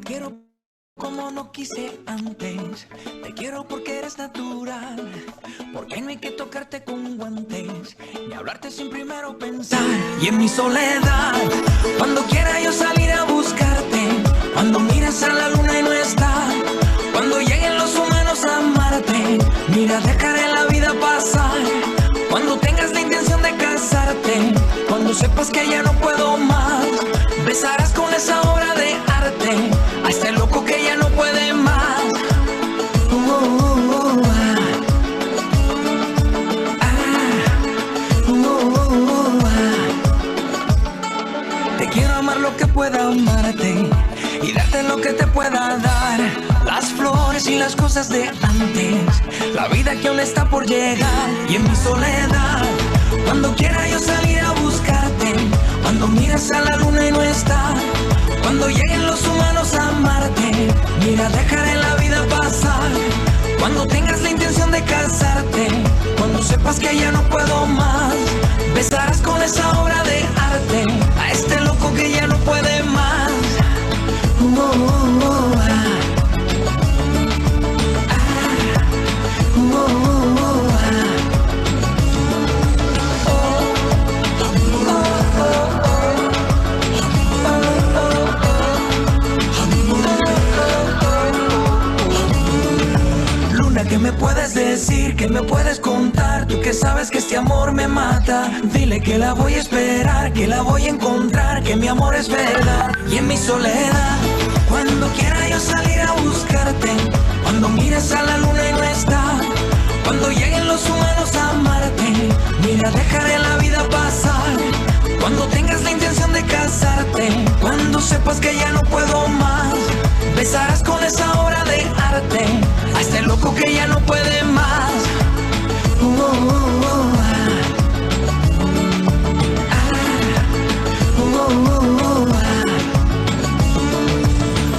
quiero como no quise antes. Te quiero porque eres natural. Porque no hay que tocarte con guantes ni hablarte sin primero pensar. Y en mi soledad, cuando quiera yo salir a buscarte, cuando mires a la luna y no está, cuando lleguen los humanos a amarte, mira, dejaré la vida pasar. Cuando tengas la intención de casarte, cuando sepas que ya no puedo más, besarás con esa obra de arte a este loco que ya no puede más. Te quiero amar lo que pueda amarte y darte lo que te pueda dar, las flores y las cosas de antes, la vida que aún está por llegar. Y en mi soledad, cuando quiera yo salir a buscarte, cuando mires a la luna y no está, cuando lleguen los humanos a amarte, mira, dejaré la vida pasar. Cuando tengas la intención de casarte, cuando sepas que ya no puedo más, besarás con esa obra de arte a este loco que ya no puede más. ¿Qué me puedes decir? ¿Qué me puedes contar? Tú que sabes que este amor me mata. Dile que la voy a esperar, que la voy a encontrar, que mi amor es verdad. Y en mi soledad, cuando quiera yo salir a buscarte, cuando mires a la luna y no está, cuando lleguen los humanos a amarte, mira, dejaré la vida pasar. Cuando tengas la intención de casarte, cuando sepas que ya no puedo más, besarás con esa obra de arte a este loco que ya no puede más.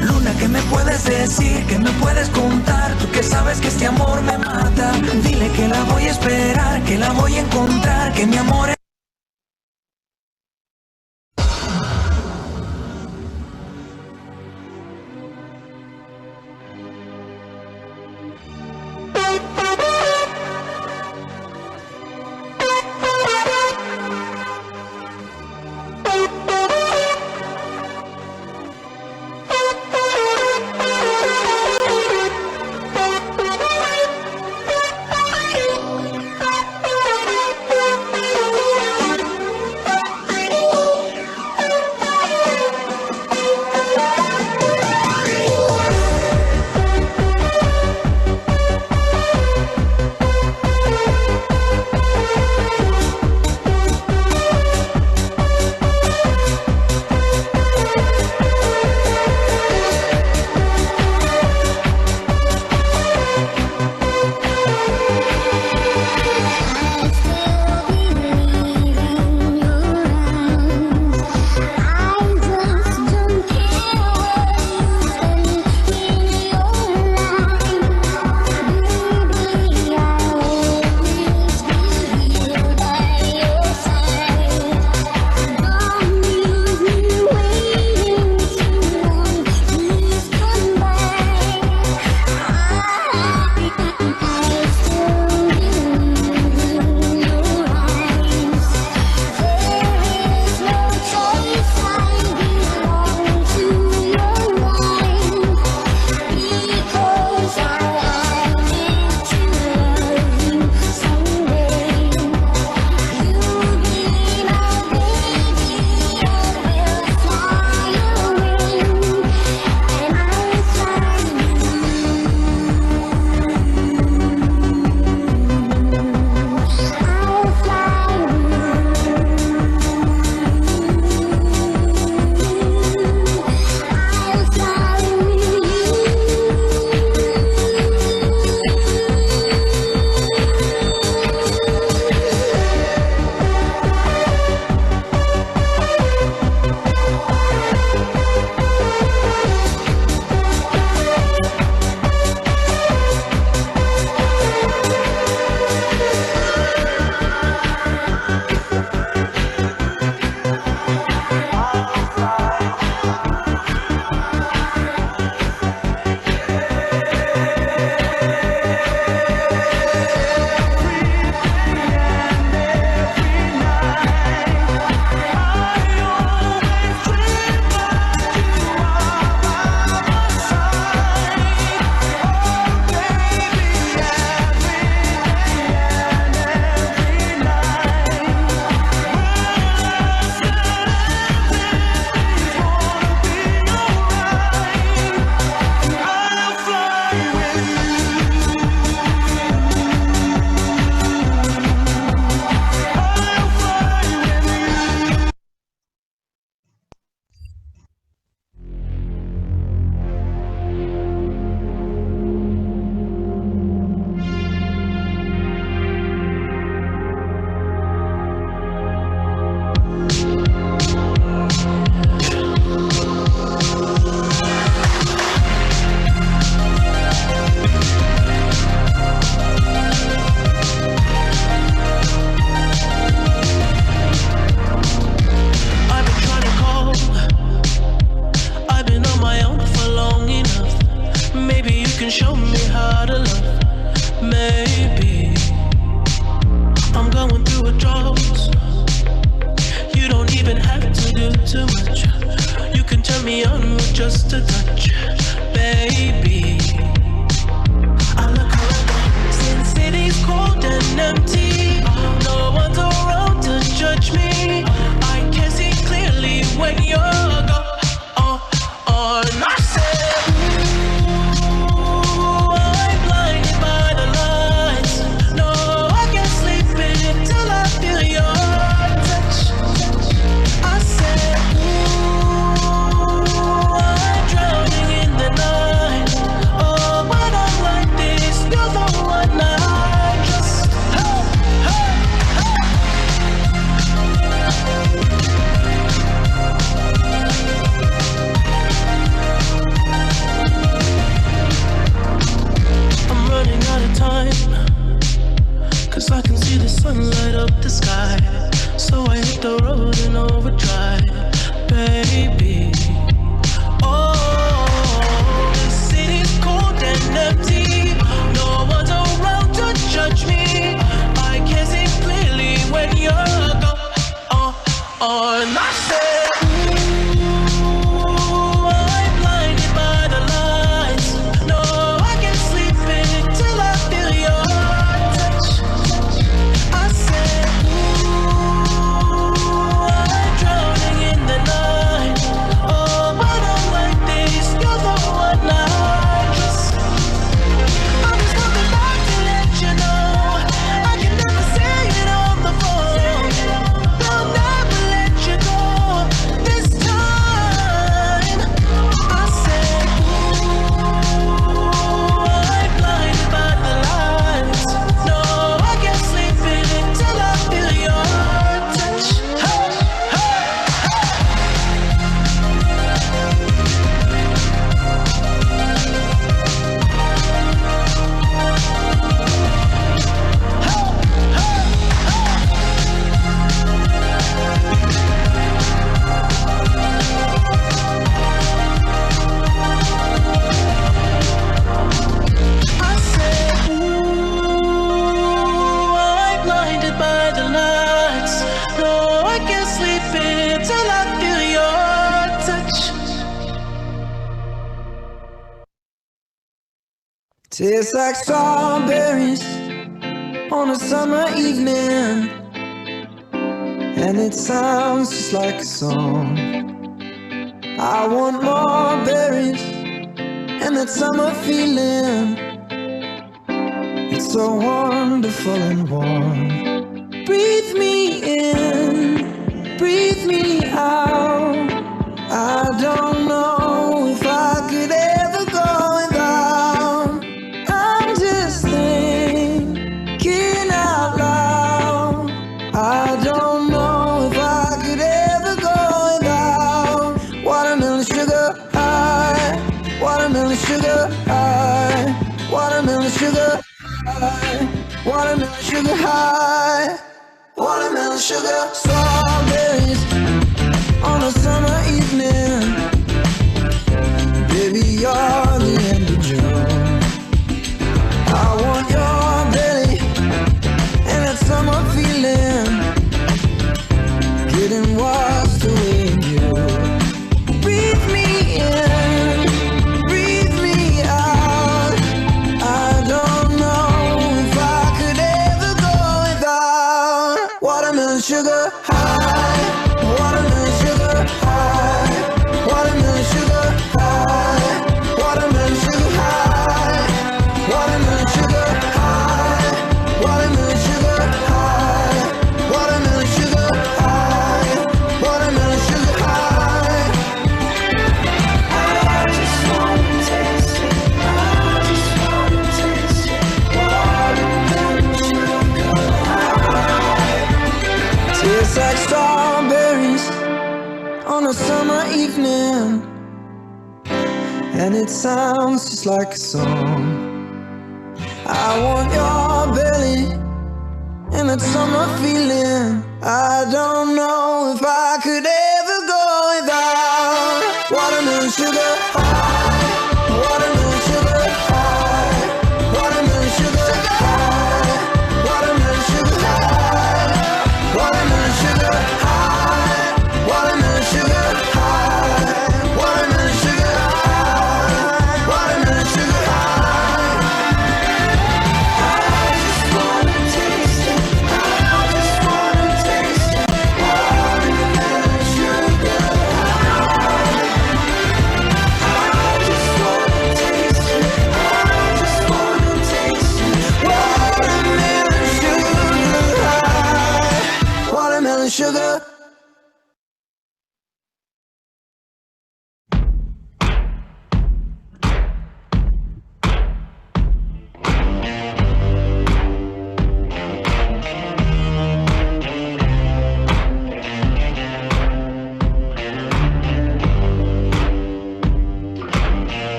Luna, ¿qué me puedes decir? ¿Qué me puedes contar? Tú que sabes que este amor me mata. Dile que la voy a esperar, que la voy a encontrar, que mi amor es... me on with just a touch, baby. I look around, since it is cold and empty, no one's around to judge me. I can see clearly when you're gone. I said, ooh, I'm blinded by the lights. No, I can't sleep until I feel your touch. I said, ooh, I'm drowning in the night. Oh, when I'm like this, you're the one I just, hey, hey, I'm running out of time, 'cause I can see the sun light up the sky. So I hit the road in overdrive, baby. Oh, the city's cold and empty. No one's around to judge me. I can see clearly when you're gone. And I said, ooh, I'm blinded by the lights. No, I can't sleep until I feel your touch. I said, ooh, I'm drowning in the night. Oh, when I'm like this, you're the one I just, I'm just coming back to let you know. I can never say it on the phone. They'll never let you go this time. I said, ooh, I'm blinded by the lights. No, I can't sleep until I feel your touch. Hey, hey, I said, ooh, I'm blinded by the lights. No, I can't sleep until I feel your touch. Tastes like strawberries on a summer evening, and it sounds just like a song. I want more berries and that summer feeling. It's so wonderful and warm. Breathe me in, breathe me out. I don't know if I could ever go without. I'm just thinking out loud. I don't know if I could ever go without watermelon sugar high, watermelon sugar high, watermelon sugar high, watermelon sugar high, watermelon sugar. Strawberries on a summer evening. Baby, you're the end of June. I want your belly and that summer feeling, getting washed away in you. Breathe me in, breathe me out. I don't know if I could ever go without watermelon sugar high, watermelon sugar high, watermelon sugar high, watermelon sugar high, watermelon sugar high, watermelon sugar high, watermelon sugar high, watermelon sugar high. I just wanna taste it, I just wanna taste it, watermelon sugar high. Tastes like strawberries on a summer evening, and it sounds just like a song. I want your belly and that summer feeling. I don't know if I could ever go without watermelon sugar high, watermelon sugar high, watermelon sugar high, watermelon sugar high, watermelon sugar high, watermelon sugar high, watermelon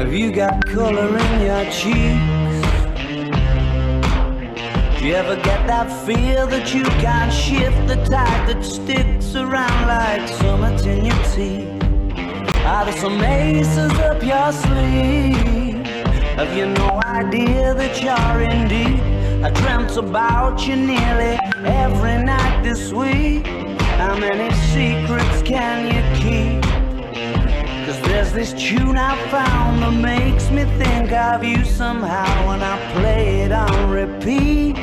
Have you got color in your cheeks? Do you ever get that feel that you can't shift, the tide that sticks around like summits in your teeth? Are there some aces up your sleeve? Have you no idea that you're in deep? I dreamt about you nearly every night this week. How many secrets can you keep? 'Cause there's this tune I found that makes me think of you somehow, and I play it on repeat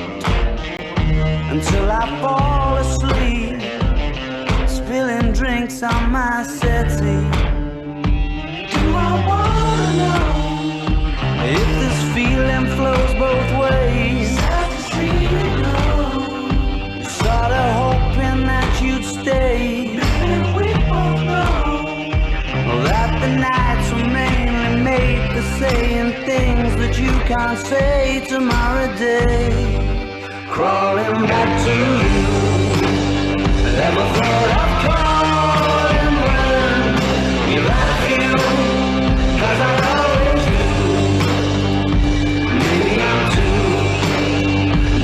until I fall asleep, spilling drinks on my settee. Do I wanna know if this feeling flows both ways? Sorta hoping that you'd stay, and we both know that the nights were mainly made for saying things that you can't say tomorrow day. Crawling back to you, never thought I'd calling when you're out of you, 'cause I always do. Maybe I'm too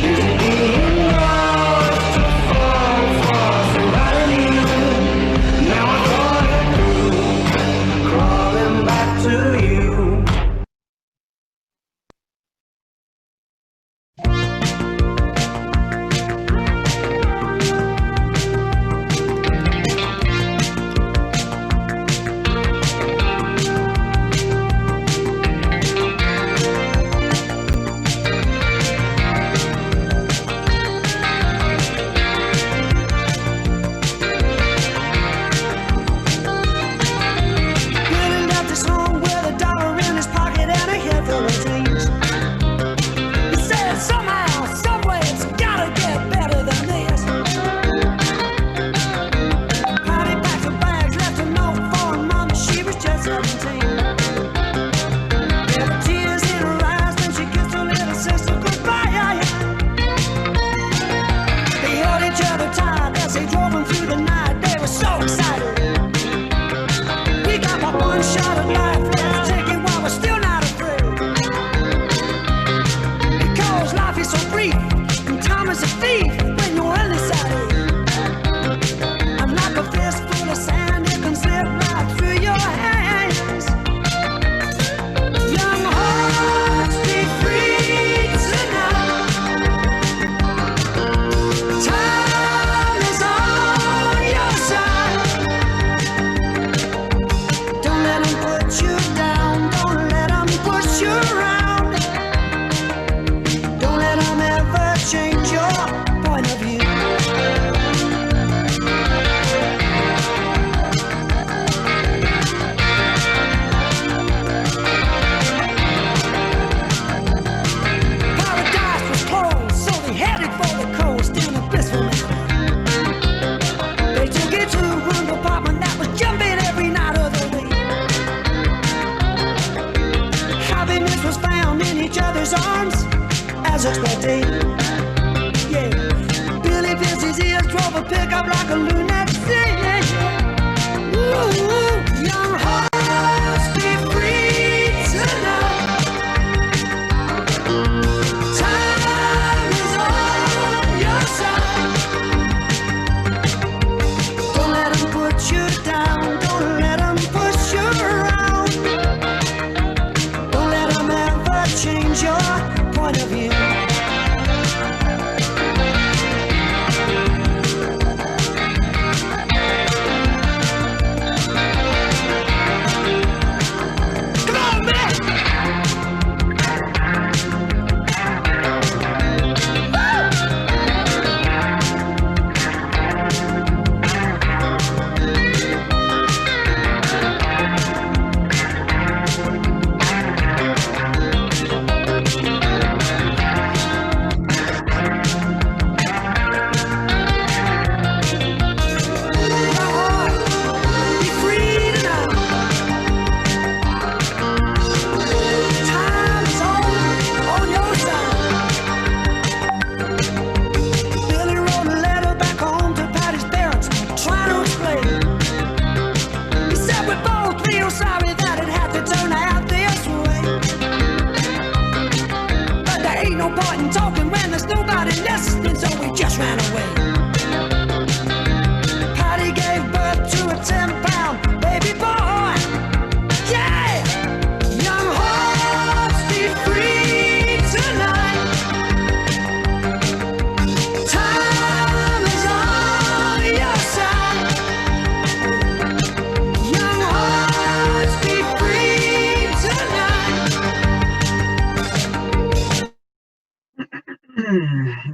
busy being lost to fall for somebody new. Now I thought it through, crawling back to you.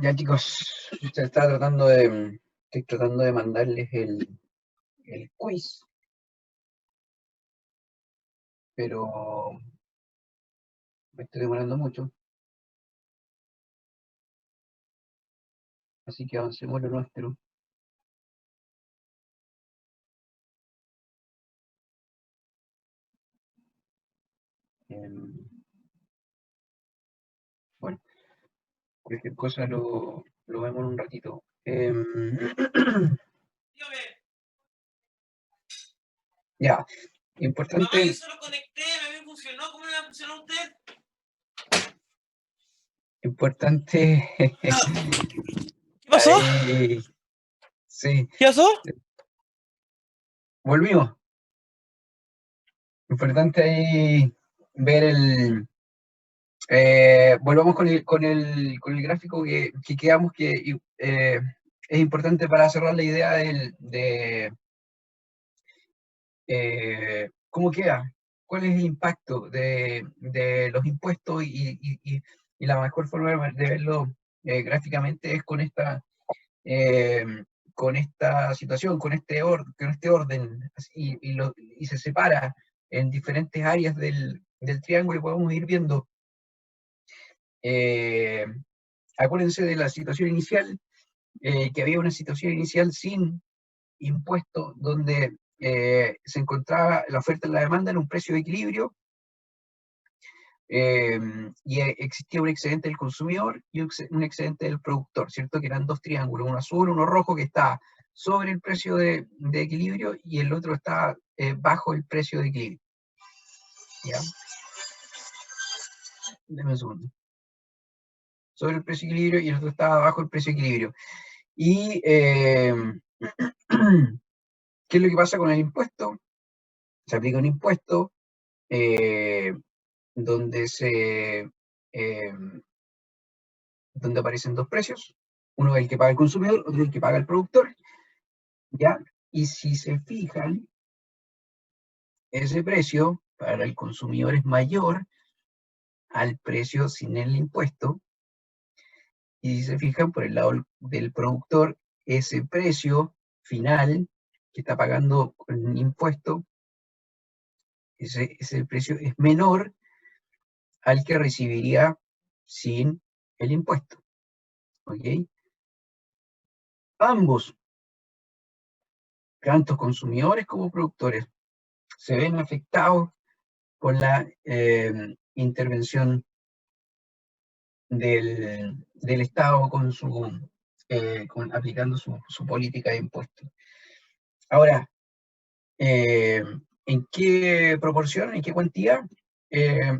Ya chicos, estoy tratando de mandarles el quiz, pero me estoy demorando mucho, así que avancemos lo nuestro. Bueno, cualquier cosa lo vemos en un ratito. Ya, importante. Mamá, yo solo conecté, a mí me funcionó. ¿Cómo le funcionó a usted? Importante. ¿Qué pasó? Ahí, sí, ¿Qué pasó? volvimos. Importante ahí ver volvamos con el gráfico que quedamos que es importante para cerrar la idea de cómo queda, cuál es el impacto de los impuestos y la mejor forma de verlo gráficamente es eh, con esta situación, con este orden, y se separa en diferentes áreas del triángulo y podemos ir viendo. Eh, Acuérdense de la situación inicial, que había una situación inicial sin impuesto, donde se encontraba la oferta y la demanda en un precio de equilibrio, y existía un excedente del consumidor y un excedente del productor, ¿cierto? Que eran dos triángulos, uno azul, uno rojo, que está sobre el precio de equilibrio y el otro está bajo el precio de equilibrio. ¿Ya? Deme un segundo. Sobre el precio de equilibrio y el otro está bajo el precio de equilibrio. Y ¿qué es lo que pasa con el impuesto? Se aplica un impuesto donde donde aparecen dos precios, uno es el que paga el consumidor, otro es el que paga el productor, ¿ya? Y si se fijan, ese precio para el consumidor es mayor al precio sin el impuesto, y si se fijan por el lado del productor, ese precio final que está pagando con impuesto, ese precio es menor al que recibiría sin el impuesto, ¿ok? Ambos, tanto consumidores como productores, se ven afectados por la intervención del Estado aplicando su política de impuestos. Ahora, ¿en qué proporción, en qué cuantía?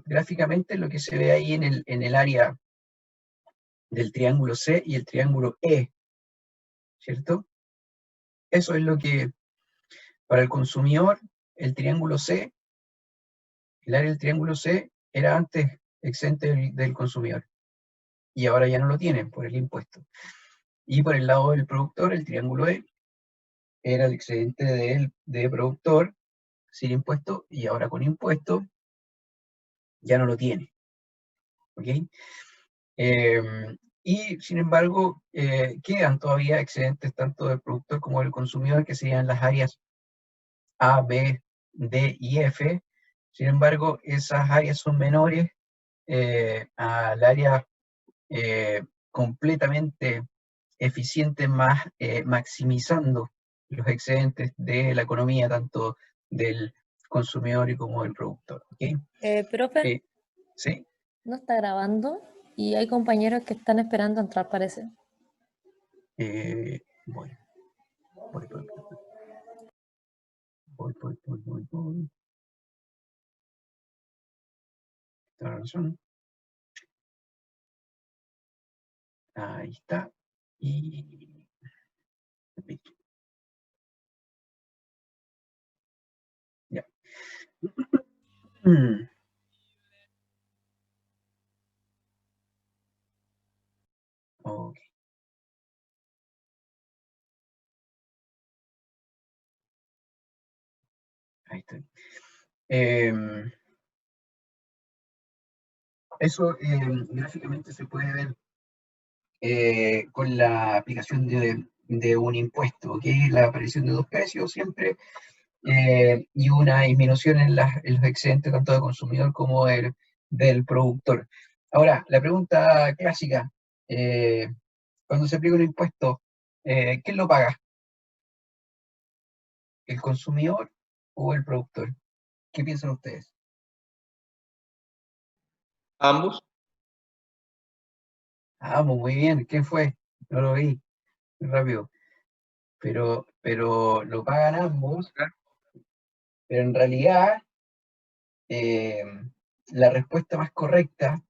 Gráficamente lo que se ve ahí en el área del triángulo C y el triángulo E, ¿cierto? Eso es lo que, para el consumidor, el triángulo C, el área del triángulo C era antes exente del consumidor, y ahora ya no lo tienen por el impuesto. Y por el lado del productor, el triángulo E era el excedente de productor sin impuesto, y ahora con impuesto ya no lo tiene. ¿Ok? Y sin embargo, quedan todavía excedentes tanto del productor como del consumidor, que serían las áreas A, B, D y F. Sin embargo, esas áreas son menores al área completamente eficiente, maximizando los excedentes de la economía, tanto del consumidor y como del productor. ¿Okay? Profe, Sí. no está grabando y hay compañeros que están esperando entrar, parece. Voy. Tiene razón. Ahí está. Y ya. Ok. Ahí está. Eso gráficamente se puede ver con la aplicación de un impuesto, que es la aparición de dos precios siempre, y una disminución en los excedentes tanto del consumidor como del productor. Ahora, la pregunta clásica, cuando se aplica un impuesto, ¿quién lo paga? ¿El consumidor o el productor? ¿Qué piensan ustedes? Ambos. Ah, muy bien, ¿quién fue? No lo vi, muy rápido. Pero lo pagan ambos, pero en realidad eh, la respuesta más correcta,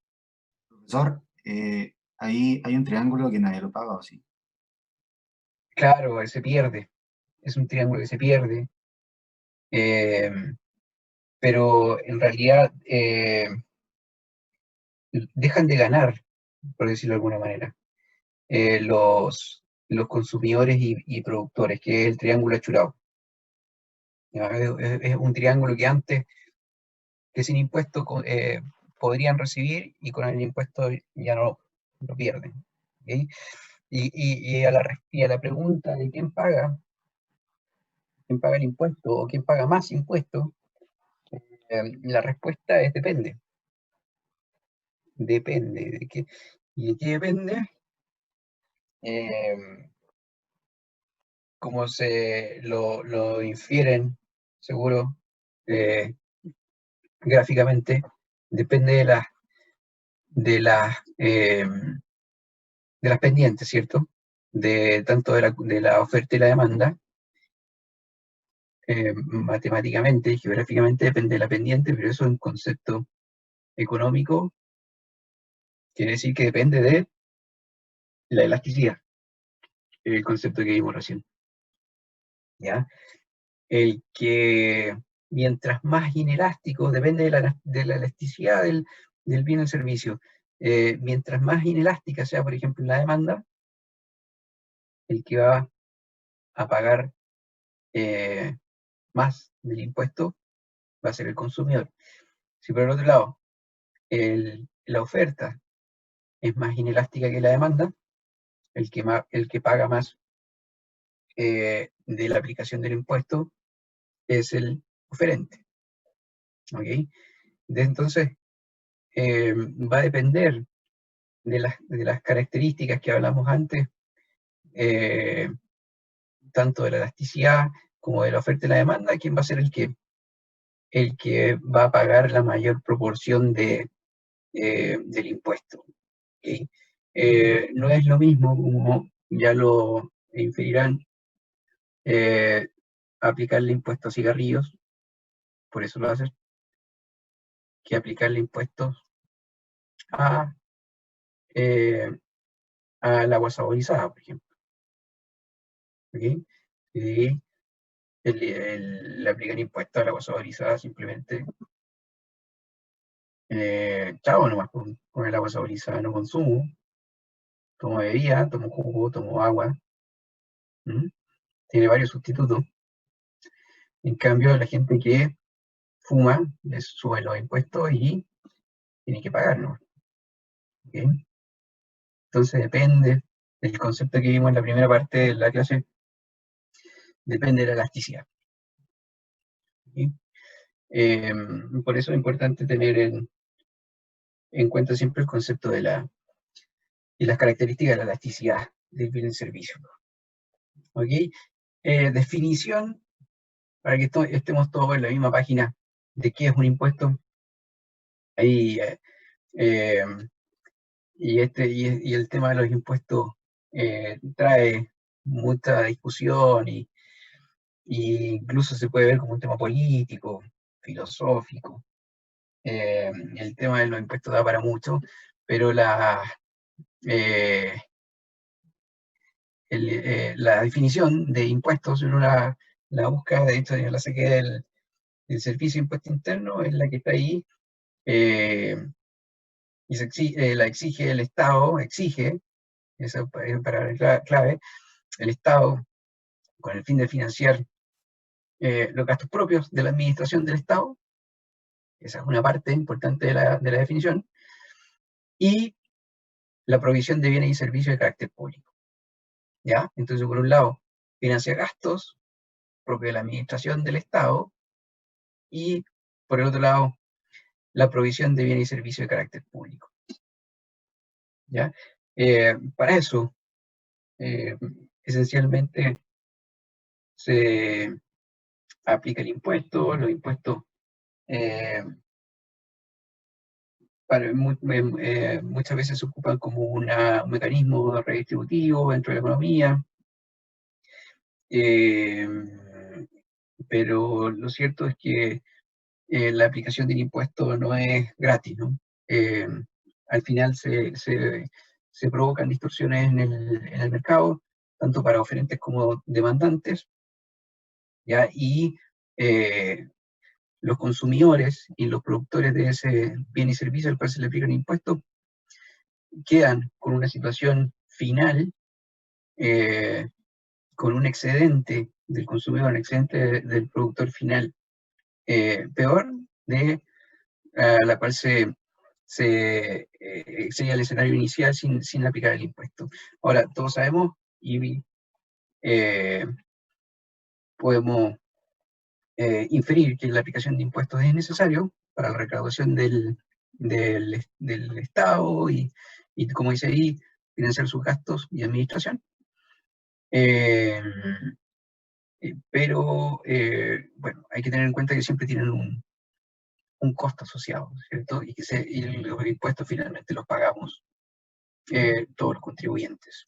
Profesor, ahí hay un triángulo que nadie lo paga, ¿o sí? claro, se pierde, es un triángulo que se pierde, eh, pero en realidad dejan de ganar, por decirlo de alguna manera, los consumidores y productores, que es el triángulo achurado. ¿Ya? Es un triángulo que antes, que sin impuesto podrían recibir y con el impuesto ya no lo pierden. ¿Ok? Y a la pregunta de quién paga el impuesto o quién paga más impuestos, la respuesta es depende. Depende de qué. ¿Y de qué depende? Eh, Como se lo infieren, seguro, eh, gráficamente, depende de las, eh, de las pendientes, ¿cierto? Tanto de la oferta y la demanda, matemáticamente y geográficamente depende de la pendiente, pero eso es un concepto económico, quiere decir que depende de la elasticidad, el concepto que vimos recién. ¿Ya? El que mientras más inelástico, depende de la elasticidad del bien o servicio, mientras más inelástica sea, por ejemplo, la demanda, el que va a pagar más del impuesto va a ser el consumidor. Si por el otro lado la oferta es más inelástica que la demanda, el que paga más de la aplicación del impuesto es el oferente. ¿Ok? Entonces, va a depender de las características que hablamos antes, tanto de la elasticidad como de la oferta y la demanda, quién va a ser el que va a pagar la mayor proporción del impuesto. ¿Okay? No es lo mismo, como ya lo inferirán, aplicarle impuestos a cigarrillos, por eso lo hacen, que aplicarle impuestos a, eh, al agua saborizada, por ejemplo. ¿Okay? Y le aplican impuestos al agua saborizada simplemente, chao nomás, con el agua saborizada no consumo, tomo bebida, tomo jugo, tomo agua, tiene varios sustitutos. En cambio, la gente que fuma, les suben los impuestos y tiene que pagar, ¿no? ¿Okay? Entonces depende del concepto que vimos en la primera parte de la clase, depende de la elasticidad. ¿Okay? Por eso es importante tener en cuenta siempre el concepto de las características de la elasticidad del bien y servicio. ¿Ok? Definición, para que estemos todos en la misma página de qué es un impuesto. Ahí, y el tema de los impuestos trae mucha discusión y incluso se puede ver como un tema político, filosófico. El tema de los impuestos da para mucho, pero la definición de impuestos, uno la busca, de hecho yo la saqué del Servicio de Impuesto Interno, es la que está ahí, y la exige el Estado, exige, esa es palabra clave, el Estado, con el fin de financiar los gastos propios de la administración del Estado, esa es una parte importante de la definición, y la provisión de bienes y servicios de carácter público. ¿Ya? Entonces, por un lado, financia gastos propios de la administración del Estado, y por el otro lado, la provisión de bienes y servicios de carácter público. ¿Ya? Para eso, esencialmente, se aplica el impuesto. Los impuestos muchas veces se ocupan como un mecanismo redistributivo dentro de la economía, pero lo cierto es que la aplicación del impuesto no es gratis, ¿no? Al final se provocan distorsiones en el mercado, tanto para oferentes como demandantes, ¿ya? Y los consumidores y los productores de ese bien y servicio al cual se le aplica el impuesto quedan con una situación final, con un excedente del consumidor, un excedente del productor final peor de la cual sería el escenario inicial sin aplicar el impuesto. Ahora, todos sabemos y podemos inferir que la aplicación de impuestos es necesario para la recaudación del Estado y, como dice ahí, financiar sus gastos y administración. Pero, bueno, hay que tener en cuenta que siempre tienen un costo asociado, ¿cierto? Y los impuestos finalmente los pagamos todos los contribuyentes.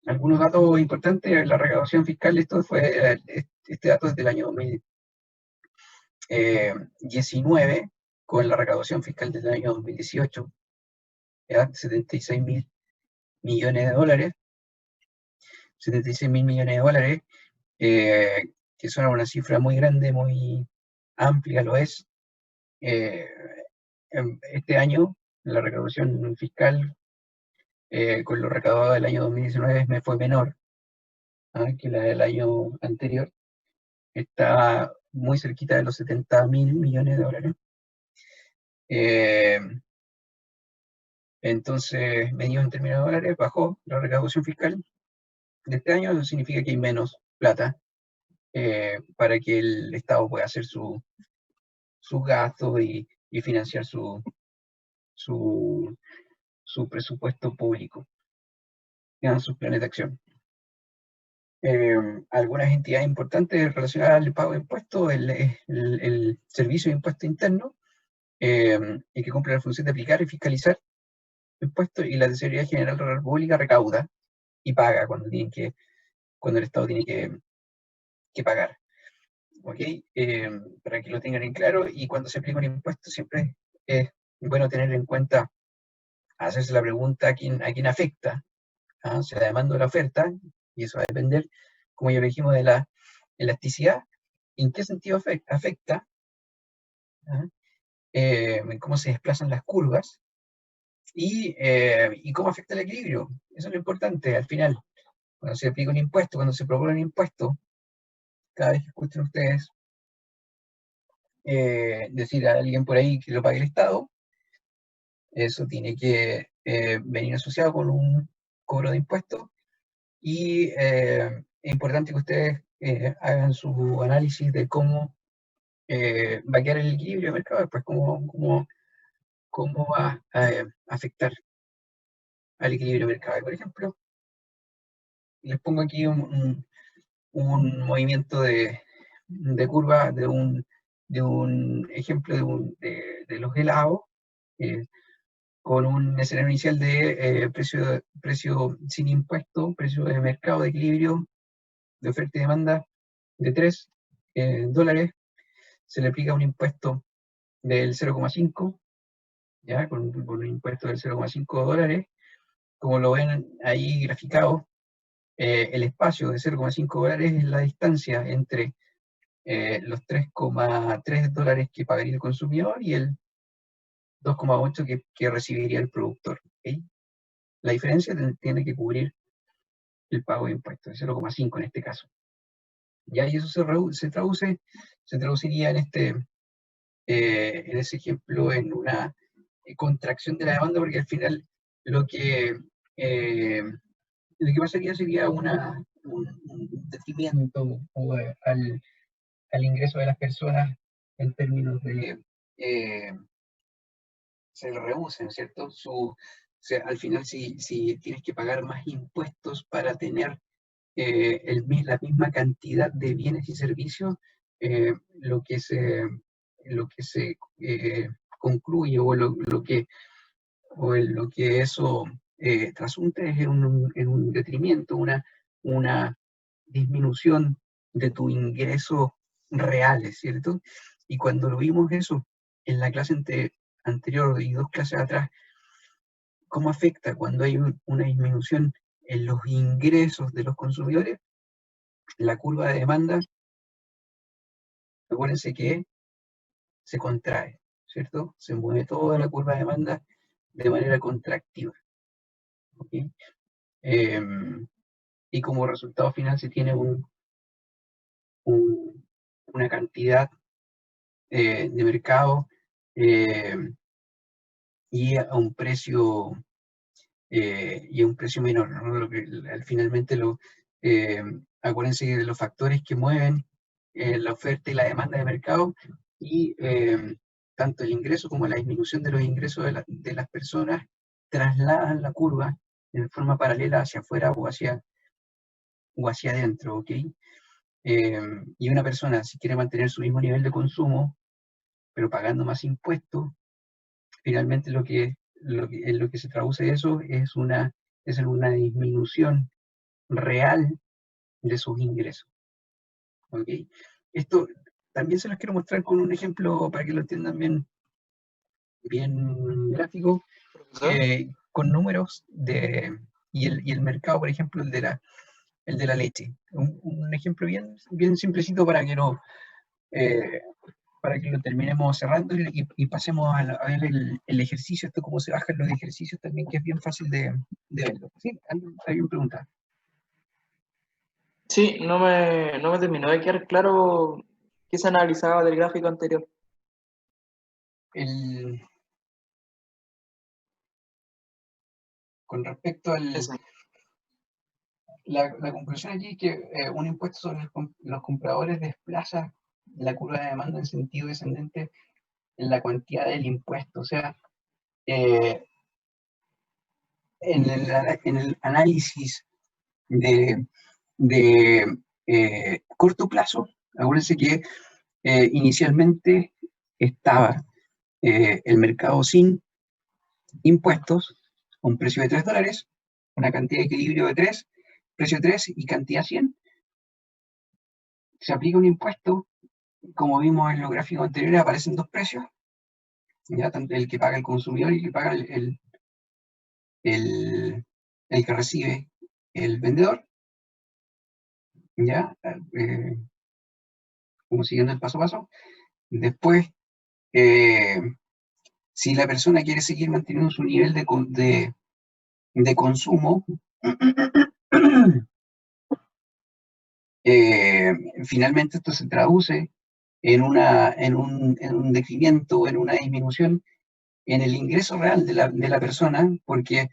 Algunos datos importantes: la recaudación fiscal, este dato es del año 2019, con la recaudación fiscal del año 2018, ¿ya? 76.000 millones de dólares, 76.000 millones de dólares, que son una cifra muy grande, muy amplia, lo es. Este año, la recaudación fiscal con lo recaudado del año 2019 me fue menor que la del año anterior. Está muy cerquita de los 70.000 millones de dólares. Entonces, medido en términos de dólares, bajó la recaudación fiscal de este año. Eso significa que hay menos plata para que el Estado pueda hacer sus gastos y financiar su presupuesto público, sus planes de acción. Algunas entidades importantes relacionadas al pago de impuestos: el Servicio de Impuesto Interno, y que cumple la función de aplicar y fiscalizar impuestos, y la Tesorería General de la República recauda y paga cuando el Estado tiene que pagar. ¿Ok? Para que lo tengan en claro, y cuando se aplica un impuesto siempre es bueno tener en cuenta, hacerse la pregunta a quién afecta, ¿ah? Si la demanda o la oferta, y eso va a depender, como ya lo dijimos, de la elasticidad, en qué sentido afecta, ¿ah? Cómo se desplazan las curvas, y cómo afecta el equilibrio. Eso es lo importante al final. Cuando se aplica un impuesto, cuando se propone un impuesto, cada vez que escuchen ustedes decir a alguien por ahí que lo pague el Estado, eso tiene que venir asociado con un cobro de impuestos, y es importante que ustedes hagan su análisis de cómo va a quedar el equilibrio del mercado, después cómo va a afectar al equilibrio del mercado. Por ejemplo, les pongo aquí un movimiento de curva de un ejemplo de los helados, con un escenario inicial de precio sin impuesto, precio de mercado de equilibrio de oferta y demanda de $3. Se le aplica un impuesto del 0,5, ¿ya? Con un impuesto del $0,5. Como lo ven ahí graficado, el espacio de $0,5 es la distancia entre los $3,3 que pagaría el consumidor y el 2,8 que recibiría el productor. ¿Okay? La diferencia tiene que cubrir el pago de impuestos, de 0,5 en este caso. Ya, y eso se traduciría en en ese ejemplo en una contracción de la demanda, porque al final lo que pasaría sería un detrimento al ingreso de las personas en términos de se le reducen, ¿cierto? Al final, si tienes que pagar más impuestos para tener la misma cantidad de bienes y servicios, lo que se concluye lo que eso trasunte es en un detrimento, una disminución de tu ingreso reales, ¿cierto? Y cuando lo vimos eso en la clase anterior y 2 clases atrás, ¿cómo afecta cuando hay una disminución en los ingresos de los consumidores? La curva de demanda, acuérdense que se contrae, ¿cierto? Se mueve toda la curva de demanda de manera contractiva. ¿Okay? Y como resultado final se tiene una cantidad de mercado y a un precio menor, ¿no? Finalmente acuérdense de los factores que mueven la oferta y la demanda de mercado y tanto el ingreso como la disminución de los ingresos de las personas trasladan la curva en forma paralela hacia afuera o hacia adentro, ¿ok? Y una persona, si quiere mantener su mismo nivel de consumo, pero pagando más impuestos, finalmente en lo que se traduce eso es en una disminución real de sus ingresos. ¿Ok? Esto también se los quiero mostrar con un ejemplo para que lo entiendan bien gráfico, con números y el mercado, por ejemplo, el de la leche. Un ejemplo bien simplecito para que lo terminemos cerrando y pasemos a ver el ejercicio, esto cómo se bajan los ejercicios también, que es bien fácil de verlo. ¿Sí? ¿Alguien pregunta? Sí, no me terminó de quedar claro qué se analizaba del gráfico anterior. Con respecto Ese. la conclusión aquí es que un impuesto sobre los compradores desplaza la curva de demanda en sentido descendente en la cuantía del impuesto. O sea, en el análisis de corto plazo, acuérdense que inicialmente estaba el mercado sin impuestos, un precio de $3, una cantidad de equilibrio de 3, precio 3 y cantidad 100. Se aplica un impuesto, como vimos en los gráficos anteriores, aparecen dos precios, ¿ya? Tanto el que paga el consumidor y el que paga el que recibe el vendedor, ¿ya? Como siguiendo el paso a paso. Después, si la persona quiere seguir manteniendo su nivel de consumo, finalmente esto se traduce en un decremento, en una disminución en el ingreso real de la persona, porque,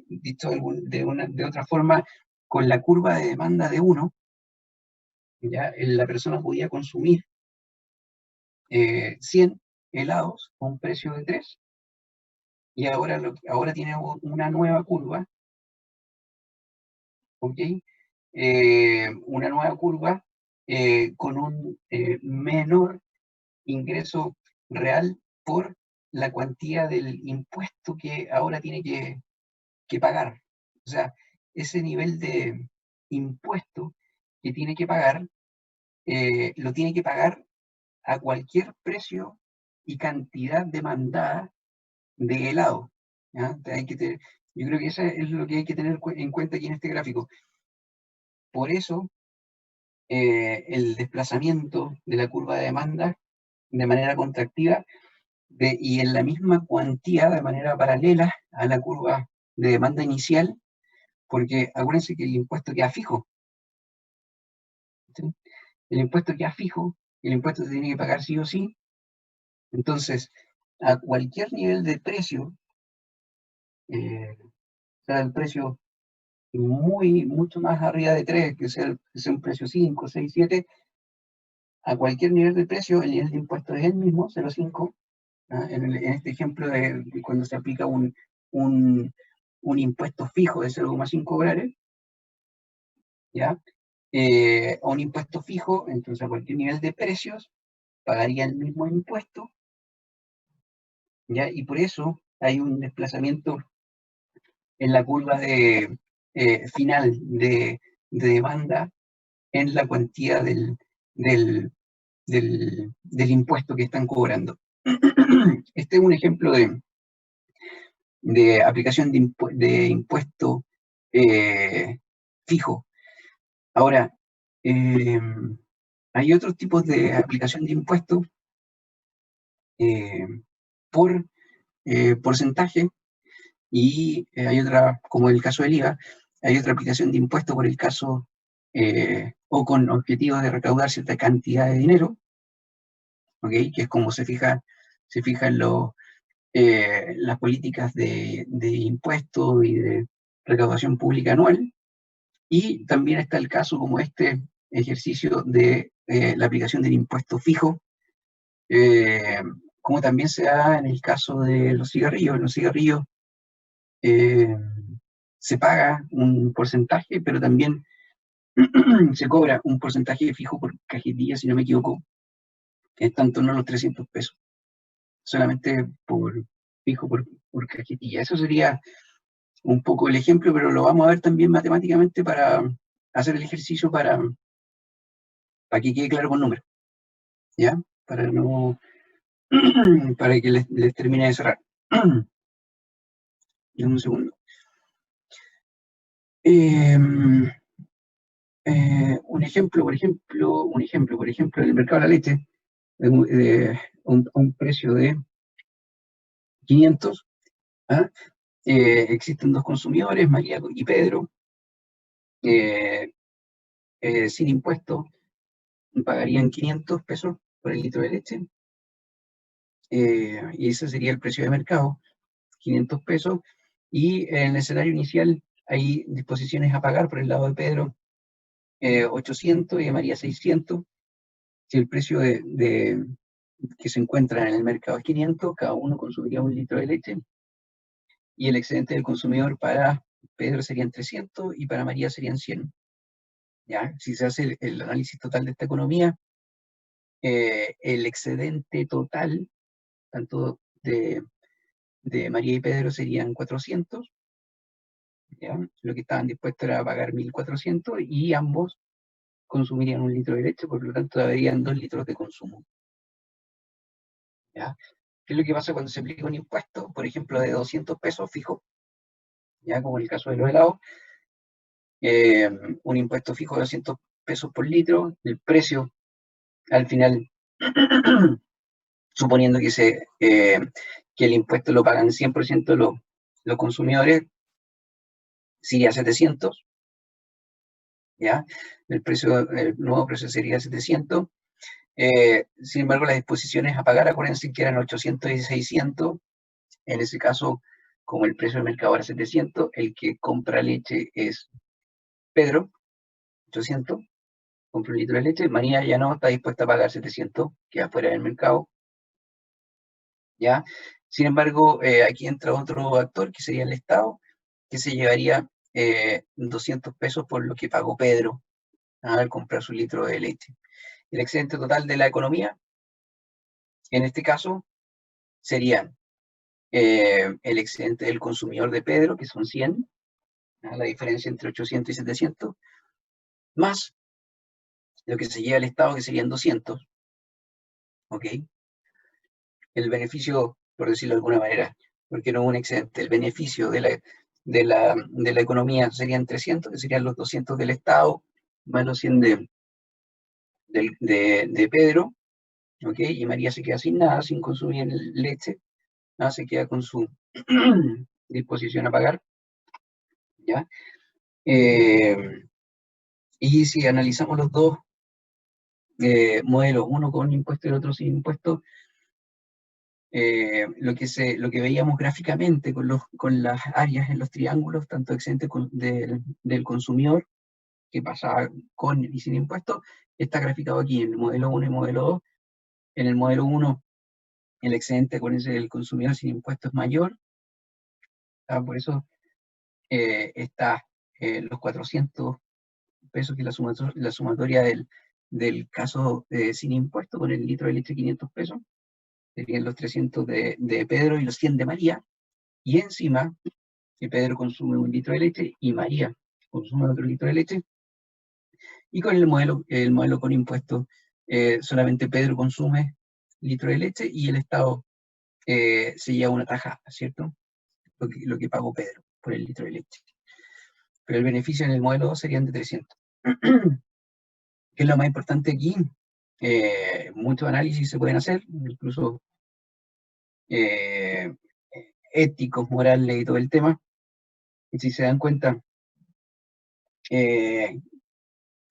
dicho de otra forma, con la curva de demanda de 1, ya la persona podía consumir 100 helados a un precio de 3, y ahora tiene una nueva curva, ¿ok? Una nueva curva con un menor ingreso real por la cuantía del impuesto que ahora tiene que pagar. O sea, ese nivel de impuesto que tiene que pagar, lo tiene que pagar a cualquier precio y cantidad demandada de helado. ¿Ya? Yo creo que eso es lo que hay que tener en cuenta aquí en este gráfico. Por eso, el desplazamiento de la curva de demanda de manera contractiva y en la misma cuantía de manera paralela a la curva de demanda inicial, porque acuérdense que el impuesto queda fijo. ¿Sí? El impuesto queda fijo, el impuesto se tiene que pagar sí o sí, Entonces, a cualquier nivel de precio, sea el precio mucho más arriba de 3, que sea un precio 5, 6, 7, a cualquier nivel de precio, el nivel de impuesto es el mismo, 0,5. En este ejemplo de cuando se aplica un impuesto fijo de 0,5 dólares, ¿ya? A un impuesto fijo, entonces a cualquier nivel de precios, pagaría el mismo impuesto, ¿ya? Y por eso hay un desplazamiento en la curva final de demanda en la cuantía del, del impuesto que están cobrando. Este es un ejemplo de aplicación de impuesto fijo. Ahora, hay otros tipos de aplicación de impuestos por porcentaje, y hay otra, como el caso del IVA, hay otra aplicación de impuesto por el caso o con objetivos de recaudar cierta cantidad de dinero, ¿ok? Que es como se fijan las políticas de impuestos y de recaudación pública anual. Y también está el caso como este ejercicio de la aplicación del impuesto fijo, como también se da en el caso de los cigarrillos. En los cigarrillos se paga un porcentaje, pero también se cobra un porcentaje fijo por cajetilla, si no me equivoco, que está en torno a los 300 pesos, solamente fijo por cajetilla. Eso sería un poco el ejemplo, pero lo vamos a ver también matemáticamente para hacer el ejercicio para que quede claro con números, ¿ya? Para no, para que les termine de cerrar. Un segundo. Un ejemplo, por ejemplo, en el mercado de la leche, un precio de 500, ¿ah? Existen dos consumidores, María y Pedro, sin impuesto, pagarían 500 pesos por el litro de leche, y ese sería el precio de mercado, 500 pesos, y en el escenario inicial hay disposiciones a pagar por el lado de Pedro 800 y de María 600. Si el precio que se encuentra en el mercado es 500, cada uno consumiría un litro de leche, y el excedente del consumidor para Pedro serían 300 y para María serían 100. ¿Ya? Si se hace el análisis total de esta economía, el excedente total, tanto de María y Pedro, serían 400, ¿ya? Lo que estaban dispuestos era pagar 1.400 y ambos consumirían un litro de leche, por lo tanto habrían 2 litros de consumo. ¿Ya? ¿Qué es lo que pasa cuando se aplica un impuesto, por ejemplo, de 200 pesos fijo? Ya, como en el caso de los helados, un impuesto fijo de 200 pesos por litro, el precio al final, suponiendo que el impuesto lo pagan 100% los consumidores, sería 700, ¿ya? El nuevo precio sería 700. Sin embargo, las disposiciones a pagar, acuérdense que eran 800 y 600. En ese caso, como el precio del mercado era 700, el que compra leche es Pedro, 800, compra un litro de leche. María ya no está dispuesta a pagar 700, queda fuera del mercado, ¿ya? Sin embargo, aquí entra otro actor, que sería el Estado, que se llevaría 200 pesos por lo que pagó Pedro al comprar su litro de leche. El excedente total de la economía, en este caso, sería el excedente del consumidor de Pedro, que son 100, la diferencia entre 800 y 700, más lo que se lleva al Estado, que serían 200, ¿ok? El beneficio, por decirlo de alguna manera, porque no es un excedente, el beneficio de la economía serían 300, que serían los 200 del Estado, más los 100 de Pedro, ¿ok? Y María se queda sin nada, sin consumir leche, ¿no? Se queda con su disposición a pagar, ¿ya? Y si analizamos los dos modelos, uno con impuesto y el otro sin impuesto, lo que veíamos gráficamente con las áreas en los triángulos, tanto excedente del consumidor, que pasaba con y sin impuestos, está graficado aquí en el modelo 1 y modelo 2. En el modelo 1, el excedente con ese del consumidor sin impuestos es mayor, por eso está los 400 pesos, que es la sumatoria del caso sin impuesto, con el litro de leche 500 pesos, serían los 300 de Pedro y los 100 de María, y encima, que Pedro consume 1 litro de leche y María consume otro litro de leche, y con el modelo con impuestos, solamente Pedro consume litro de leche y el Estado se lleva una tajada, ¿cierto? Lo que pagó Pedro por el litro de leche. Pero el beneficio en el modelo 2 serían de 300. ¿Qué es lo más importante aquí? Muchos análisis se pueden hacer, incluso éticos, morales y todo el tema. Y si se dan cuenta,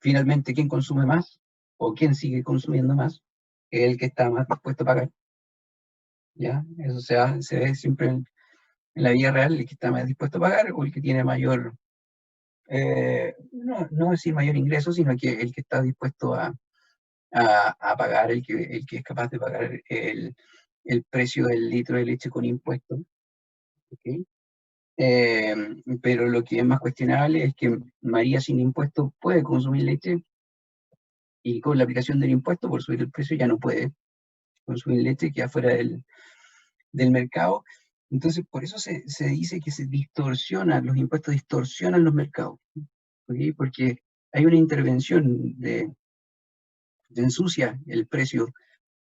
finalmente, ¿quién consume más? ¿O quién sigue consumiendo más? Es el que está más dispuesto a pagar. ¿Ya? Eso se ve siempre en la vida real, el que está más dispuesto a pagar o el que tiene mayor, no decir mayor ingreso, sino que el que está dispuesto a pagar, el que es capaz de pagar el precio del litro de leche con impuestos. ¿Okay? Pero lo que es más cuestionable es que María sin impuestos puede consumir leche y con la aplicación del impuesto por subir el precio ya no puede consumir leche, queda fuera del mercado. Entonces, por eso se dice que se distorsionan, los impuestos distorsionan los mercados, ¿okay? Porque hay una intervención de ensucia el precio,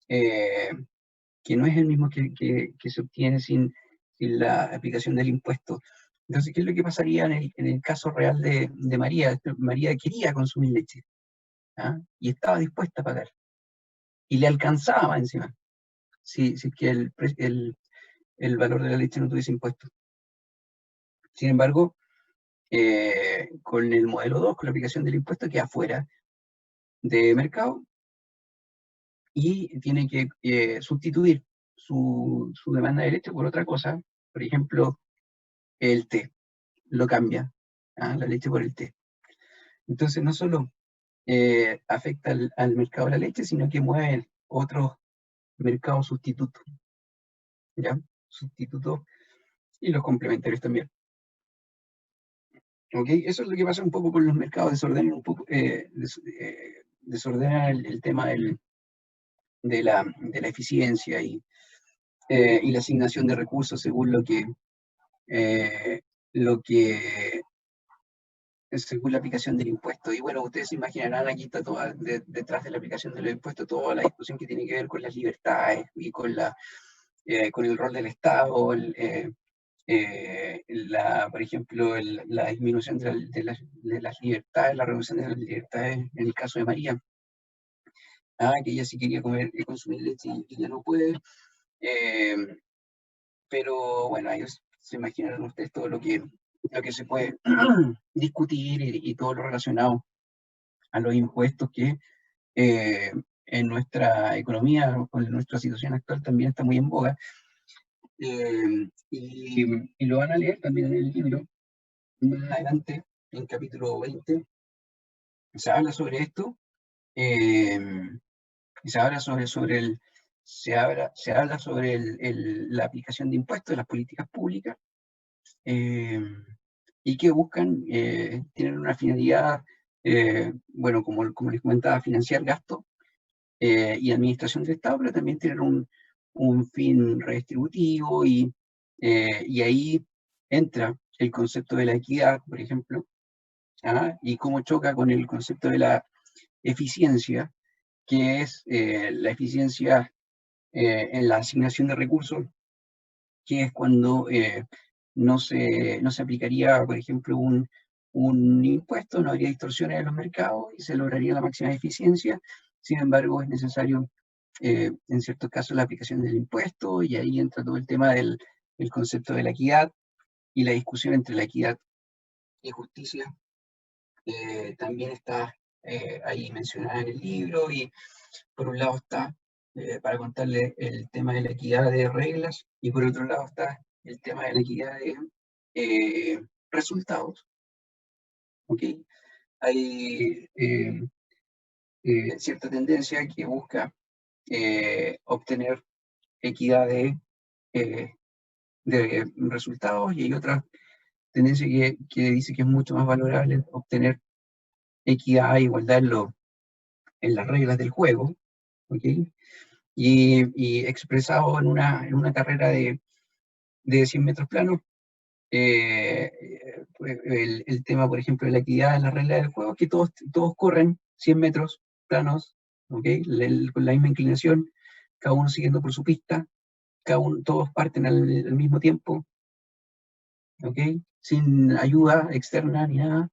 que no es el mismo que se obtiene sin la aplicación del impuesto. Entonces, ¿qué es lo que pasaría en el caso real de María? María quería consumir leche, ¿ah? Y estaba dispuesta a pagar, y le alcanzaba encima, si es que el valor de la leche no tuviese impuesto. Sin embargo, con el modelo 2, con la aplicación del impuesto, queda fuera de mercado y tiene que sustituir su demanda de leche por otra cosa. Por ejemplo, el té, lo cambia, la leche por el té. Entonces no solo afecta al mercado de la leche, sino que mueve otros mercados sustitutos, ¿ya? Sustitutos y los complementarios también. ¿Ok? Eso es lo que pasa un poco con los mercados, desordenan un poco, desordenan el tema de la eficiencia y la asignación de recursos según según la aplicación del impuesto. Y bueno, ustedes se imaginarán, aquí está toda, detrás de la aplicación del impuesto, toda la discusión que tiene que ver con las libertades y con el rol del Estado, por ejemplo, la disminución de las libertades, la reducción de las libertades en el caso de María, que ella sí quería consumir leche y ya no puede. Pero bueno, ellos se imaginan ustedes todo lo que se puede discutir y todo lo relacionado a los impuestos que en nuestra economía, con nuestra situación actual, también está muy en boga. Y lo van a leer también en el libro. Más adelante, en capítulo 20, se habla sobre esto, y se habla sobre la aplicación de impuestos, de las políticas públicas, y que buscan, tienen una finalidad, bueno, como les comentaba, financiar gasto y administración del Estado, pero también tienen un fin redistributivo, y ahí entra el concepto de la equidad, por ejemplo, y cómo choca con el concepto de la eficiencia, que es la eficiencia en la asignación de recursos, que es cuando no se aplicaría, por ejemplo, un impuesto, no habría distorsiones en los mercados y se lograría la máxima eficiencia. Sin embargo, es necesario, en ciertos casos, la aplicación del impuesto, y ahí entra todo el tema del concepto de la equidad y la discusión entre la equidad y justicia. También está ahí mencionada en el libro, y por un lado está para contarle el tema de la equidad de reglas, y por otro lado está el tema de la equidad de resultados. ¿Ok? Hay cierta tendencia que busca obtener equidad de resultados, y hay otra tendencia que dice que es mucho más valorable obtener equidad e igualdad en las reglas del juego, ¿ok? Y expresado en una carrera de 100 metros planos, pues, el tema, por ejemplo, de la equidad en las reglas del juego es que todos corren 100 metros planos, ¿ok? Con la misma inclinación, cada uno siguiendo por su pista, todos parten al mismo tiempo, ¿ok? Sin ayuda externa ni nada.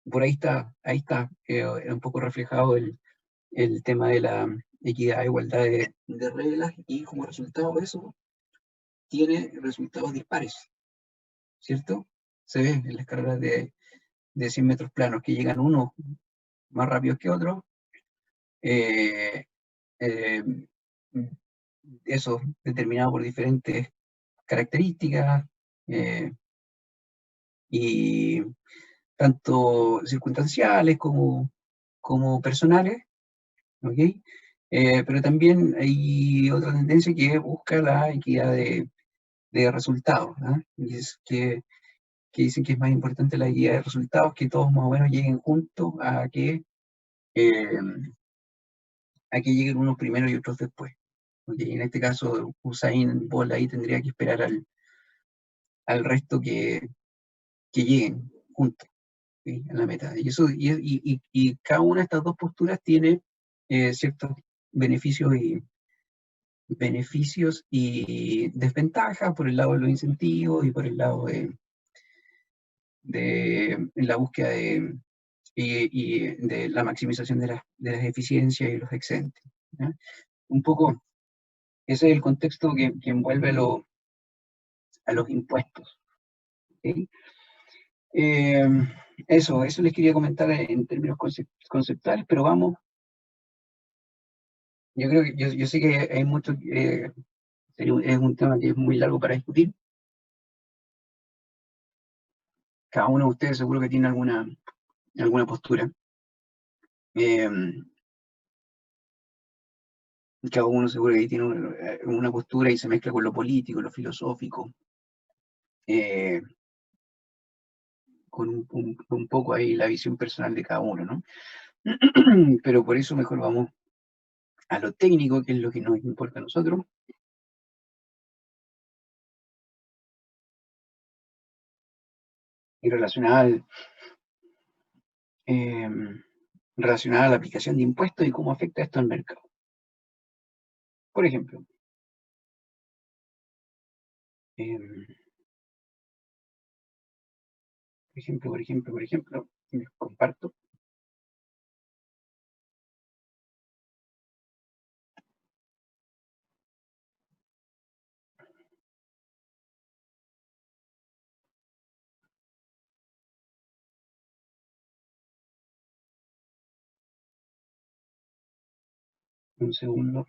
Por ahí está un poco reflejado el tema de la equidad e igualdad de reglas, y como resultado de eso tiene resultados dispares, ¿cierto? Se ve en las carreras de 100 metros planos que llegan unos más rápidos que otros. eh, eh, Eso determinado por diferentes características, y tanto circunstanciales como personales, ¿ok? Pero también hay otra tendencia que busca la equidad de resultados, ¿ah? Que dicen que es más importante la equidad de resultados, que todos más o menos lleguen juntos eh, a que lleguen unos primero y otros después. Porque en este caso, Usain Bolt ahí tendría que esperar al resto que lleguen juntos, ¿sí? En la meta. Y cada una de estas dos posturas tiene ciertos beneficios y desventajas por el lado de los incentivos y por el lado de la búsqueda y de la maximización de las eficiencias y los excedentes, ¿ya? Un poco ese es el contexto que envuelve a los impuestos, ¿ok? Eso les quería comentar en términos conceptuales, pero vamos, yo creo que yo sé que hay mucho, es un tema que es muy largo para discutir. Cada uno de ustedes seguro que tiene alguna postura. Cada uno seguro que tiene una postura y se mezcla con lo político, lo filosófico, con un poco ahí la visión personal de cada uno, ¿no? Pero por eso mejor vamos a lo técnico, que es lo que nos importa a nosotros. Y relacionada a la aplicación de impuestos y cómo afecta esto al mercado. Por ejemplo, les comparto. Un segundo.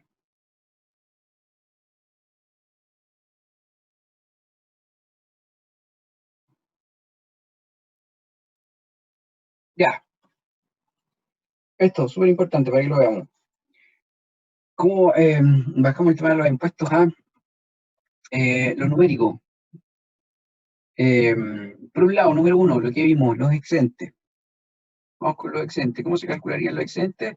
Ya. Esto es súper importante para que lo veamos. ¿Cómo bajamos el tema de los impuestos a lo numérico? Por un lado, número uno, lo que vimos, los excedentes. Vamos con los excedentes. ¿Cómo se calcularían los excedentes?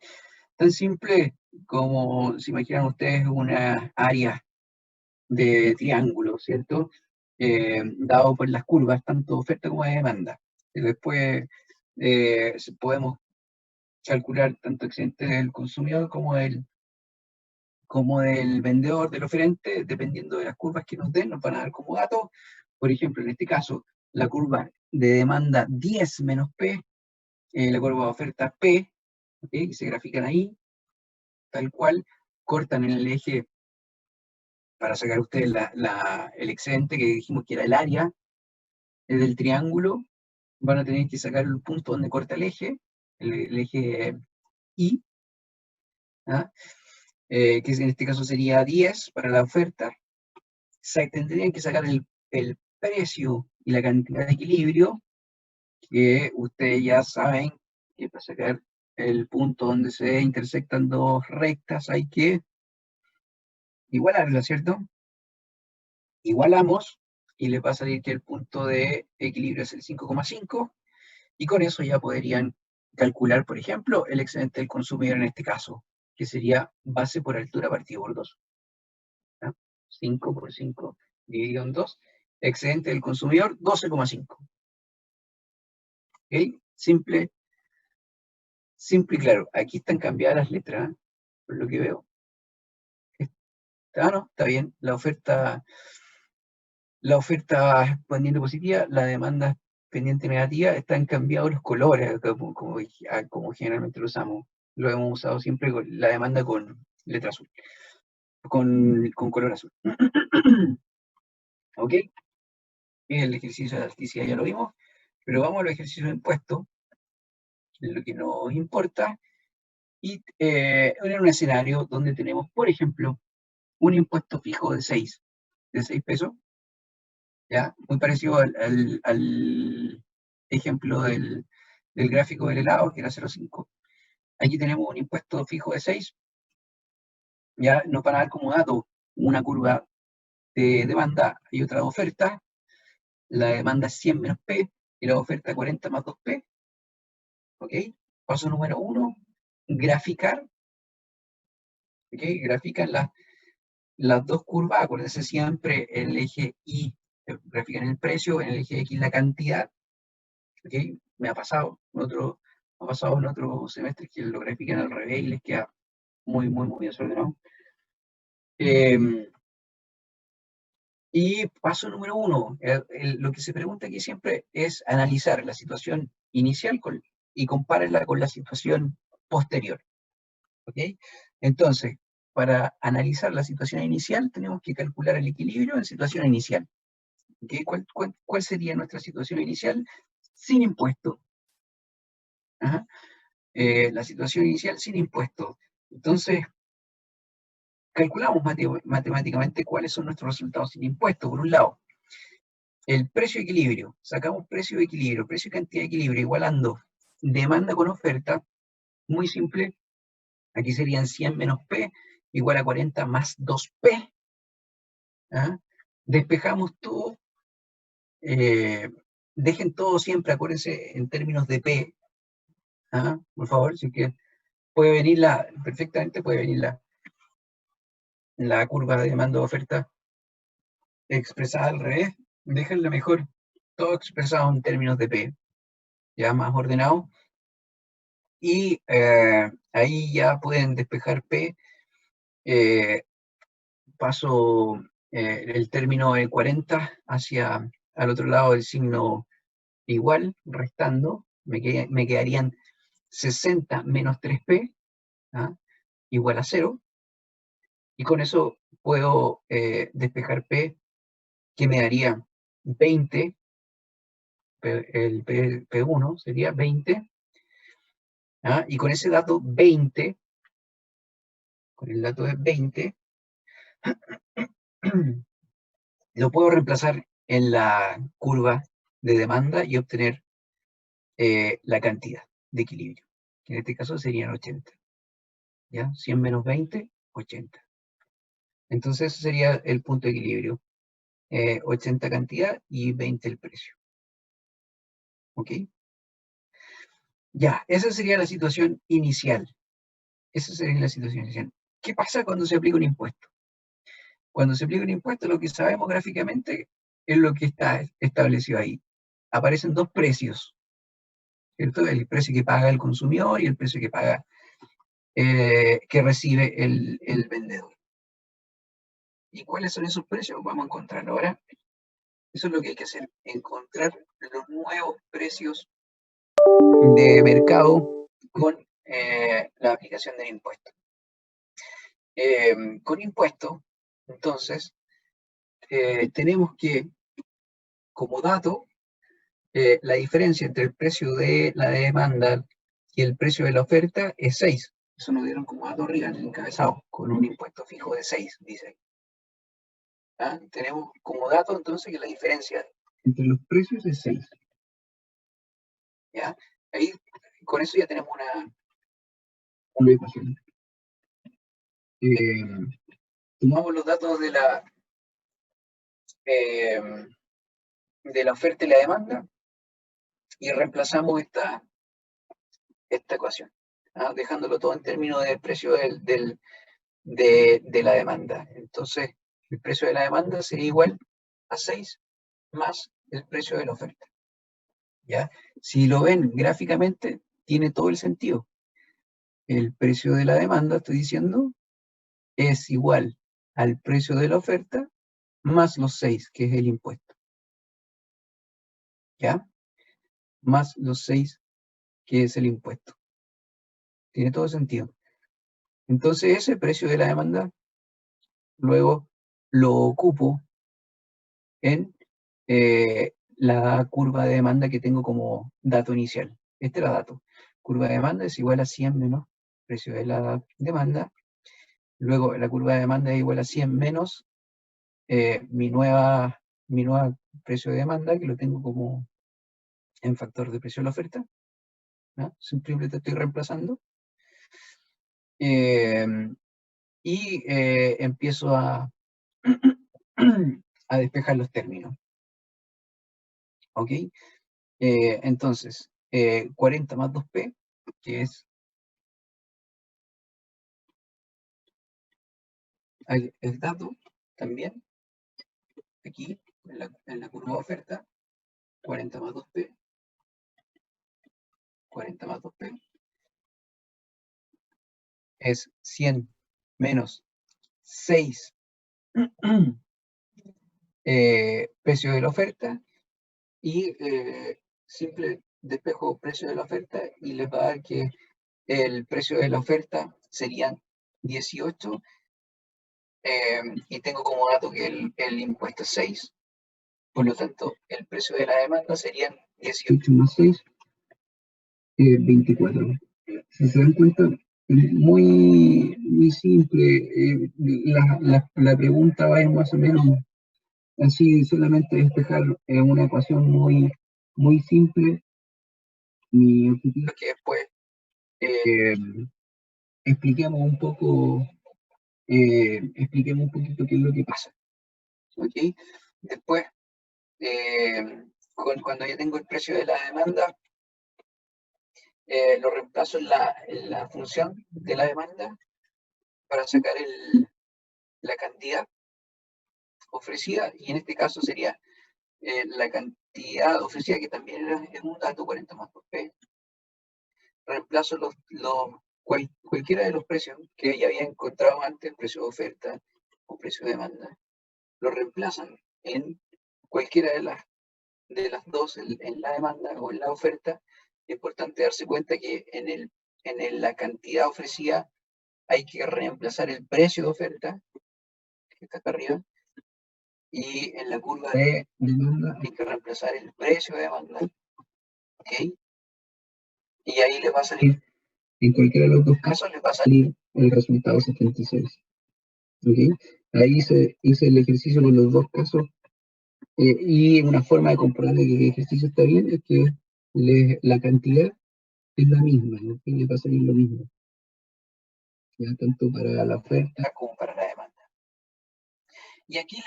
Tan simple como se imaginan ustedes una área de triángulo, ¿cierto? Dado por las curvas, tanto oferta como de demanda. Y después podemos calcular tanto excedente del consumidor como del vendedor, del oferente, dependiendo de las curvas que nos den, nos van a dar como datos. Por ejemplo, en este caso, la curva de demanda 10 menos P, la curva de oferta P, ¿okay? Que se grafican ahí, tal cual, cortan en el eje para sacar ustedes el excedente que dijimos que era el área del triángulo. Van a tener que sacar el punto donde corta el eje I, ¿ah? Que en este caso sería 10 para la oferta. Tendrían que sacar el precio y la cantidad de equilibrio, que ustedes ya saben que para sacar el punto donde se intersectan dos rectas hay que igualarla, ¿cierto? Igualamos y les va a salir que el punto de equilibrio es el 5,5 y con eso ya podrían calcular, por ejemplo, el excedente del consumidor en este caso, que sería base por altura partido por 2. 5 por 5 dividido en 2, excedente del consumidor 12,5. ¿Ok? Simple y claro. Aquí están cambiadas las letras, por lo que veo. No, está bien. La oferta es pendiente positiva, la demanda es pendiente negativa, están cambiados los colores, como generalmente lo usamos. Lo hemos usado siempre con la demanda con letra azul, con color azul. ¿Ok? El ejercicio de artisticidad ya lo vimos, pero vamos al ejercicio de impuesto, lo que nos importa, y en un escenario donde tenemos, por ejemplo, un impuesto fijo de 6 pesos, ¿ya? Muy parecido al ejemplo del gráfico del helado, que era 0,5. Aquí tenemos un impuesto fijo de 6, ya nos van a dar como dato una curva de demanda y otra de oferta. La demanda es 100 menos P y la oferta 40 más 2P. ¿Ok? Paso número 1, graficar. ¿Ok? Grafican las dos curvas, acuérdense siempre el eje Y, grafican el precio, en el eje X la cantidad. ¿Ok? Me ha pasado en otro semestre que lo grafican al revés y les queda muy, muy, muy desordenado. Y paso número 1, lo que se pregunta aquí siempre es analizar la situación inicial y compararla con la situación posterior. ¿Ok? Entonces, para analizar la situación inicial, tenemos que calcular el equilibrio en situación inicial. ¿Okay? ¿Cuál sería nuestra situación inicial? Sin impuesto. Ajá. La situación inicial sin impuesto. Entonces, calculamos matemáticamente cuáles son nuestros resultados sin impuesto. Por un lado, el precio de equilibrio. Sacamos precio de equilibrio, precio y cantidad de equilibrio, igualando demanda con oferta. Muy simple. Aquí serían 100 menos P igual a 40 más 2P. ¿Ah? Despejamos todo. Dejen todo siempre, acuérdense, en términos de P. ¿Ah? Por favor, si que puede venir perfectamente puede venir la curva de demanda de oferta expresada al revés. Déjenla mejor todo expresado en términos de P, ya más ordenado. Y ahí ya pueden despejar P. Paso el término de 40 hacia al otro lado del signo igual, restando, me quedarían 60 menos 3P, ¿ah? Igual a 0. Y con eso puedo despejar P, que me daría 20, el P1 sería 20, ¿ah? Y con ese dato 20, con el dato de 20, lo puedo reemplazar en la curva de demanda y obtener la cantidad de equilibrio, que en este caso serían 80. ¿Ya? 100 menos 20, 80. Entonces ese sería el punto de equilibrio. 80 cantidad y 20 el precio. ¿Ok? Ya, esa sería la situación inicial. Esa sería la situación inicial. ¿Qué pasa cuando se aplica un impuesto? Cuando se aplica un impuesto, lo que sabemos gráficamente es lo que está establecido ahí. Aparecen dos precios, ¿cierto? El precio que paga el consumidor y el precio que paga, que recibe el vendedor. ¿Y cuáles son esos precios? Vamos a encontrar ahora. Eso es lo que hay que hacer, encontrar los nuevos precios de mercado con la aplicación del impuesto. Con impuesto, entonces, tenemos que, como dato, la diferencia entre el precio de la demanda y el precio de la oferta es 6. Eso nos dieron como dato arriba en el encabezado, con un impuesto fijo de 6, dice ahí. ¿Ah? Tenemos como dato entonces que la diferencia entre los precios es 6. ¿Ya? Ahí, con eso ya tenemos una ecuación. Tomamos los datos de la oferta y la demanda y reemplazamos esta ecuación, ¿ah? Dejándolo todo en términos del precio de la demanda. Entonces, el precio de la demanda sería igual a 6 más el precio de la oferta. ¿Ya? Si lo ven gráficamente, tiene todo el sentido. El precio de la demanda, estoy diciendo, es igual al precio de la oferta más los 6, que es el impuesto. ¿Ya? Más los 6, que es el impuesto. Tiene todo sentido. Entonces, ese precio de la demanda, luego lo ocupo en la curva de demanda que tengo como dato inicial. Este era dato. Curva de demanda es igual a 100 menos precio de la demanda. Luego la curva de demanda es igual a 100 menos mi nueva precio de demanda, que lo tengo como en factor de precio de la oferta. ¿No? Simplemente estoy reemplazando. Y empiezo a despejar los términos. ¿Ok? Entonces, 40 más 2p, que es el dato también, aquí en la curva de oferta, 40 más 2p, 40 más 2p, es 100 menos 6 precio de la oferta, y simple despejo precio de la oferta, y les va a dar que el precio de la oferta serían 18, y tengo como dato que el impuesto es 6, por lo tanto el precio de la demanda serían 18 más 6, 24. Si se dan cuenta, muy, muy simple. La pregunta va a ir más o menos así, solamente despejar una ecuación muy, muy simple. Mi objetivo es que después expliquemos un poquito qué es lo que pasa. ¿Ok? Después, cuando ya tengo el precio de la demanda, lo reemplazo en la función de la demanda para sacar la cantidad ofrecida, y en este caso sería la cantidad ofrecida, que también es un dato, 40 más 2p. Reemplazo cualquiera de los precios que ya había encontrado antes, precio de oferta o precio de demanda, lo reemplazan en cualquiera de las dos, en la demanda o en la oferta. Es importante darse cuenta que en la cantidad ofrecida hay que reemplazar el precio de oferta, que está acá arriba, y en la curva de demanda hay que reemplazar el precio de demanda. ¿Ok? Y ahí le va a salir, en cualquiera de los dos casos, les va a salir el resultado 76. ¿Ok? Ahí hice el ejercicio con los dos casos, y una forma de comprobar que el ejercicio está bien es que la cantidad es la misma, ¿no? Y le va a salir lo mismo, ¿ya? Tanto para la oferta como para la demanda. Y aquí,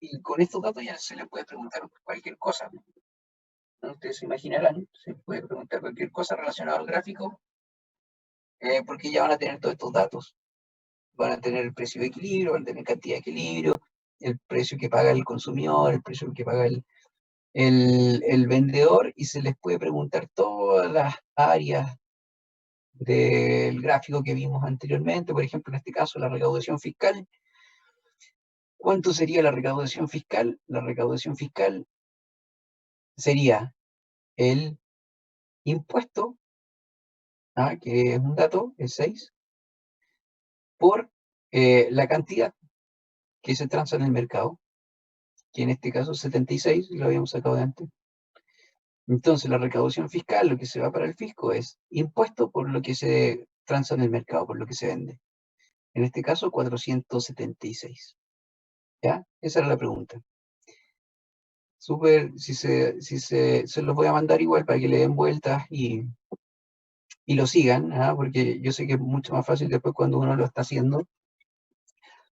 y con estos datos ya se le puede preguntar cualquier cosa, ¿no? Ustedes se imaginarán, se puede preguntar cualquier cosa relacionada al gráfico, porque ya van a tener todos estos datos. Van a tener el precio de equilibrio, van a tener cantidad de equilibrio, el precio que paga el consumidor, el precio que paga el vendedor, y se les puede preguntar todas las áreas del gráfico que vimos anteriormente. Por ejemplo, en este caso, la recaudación fiscal. ¿Cuánto sería la recaudación fiscal? La recaudación fiscal sería el impuesto, que es un dato, es 6, por la cantidad que se transa en el mercado, que en este caso es 76, y lo habíamos sacado de antes, Entonces, la recaudación fiscal, lo que se va para el fisco es impuesto por lo que se transa en el mercado, por lo que se vende. En este caso, 476. ¿Ya? Esa era la pregunta. Súper, se los voy a mandar igual para que le den vueltas y lo sigan, ¿ah? Porque yo sé que es mucho más fácil después cuando uno lo está haciendo,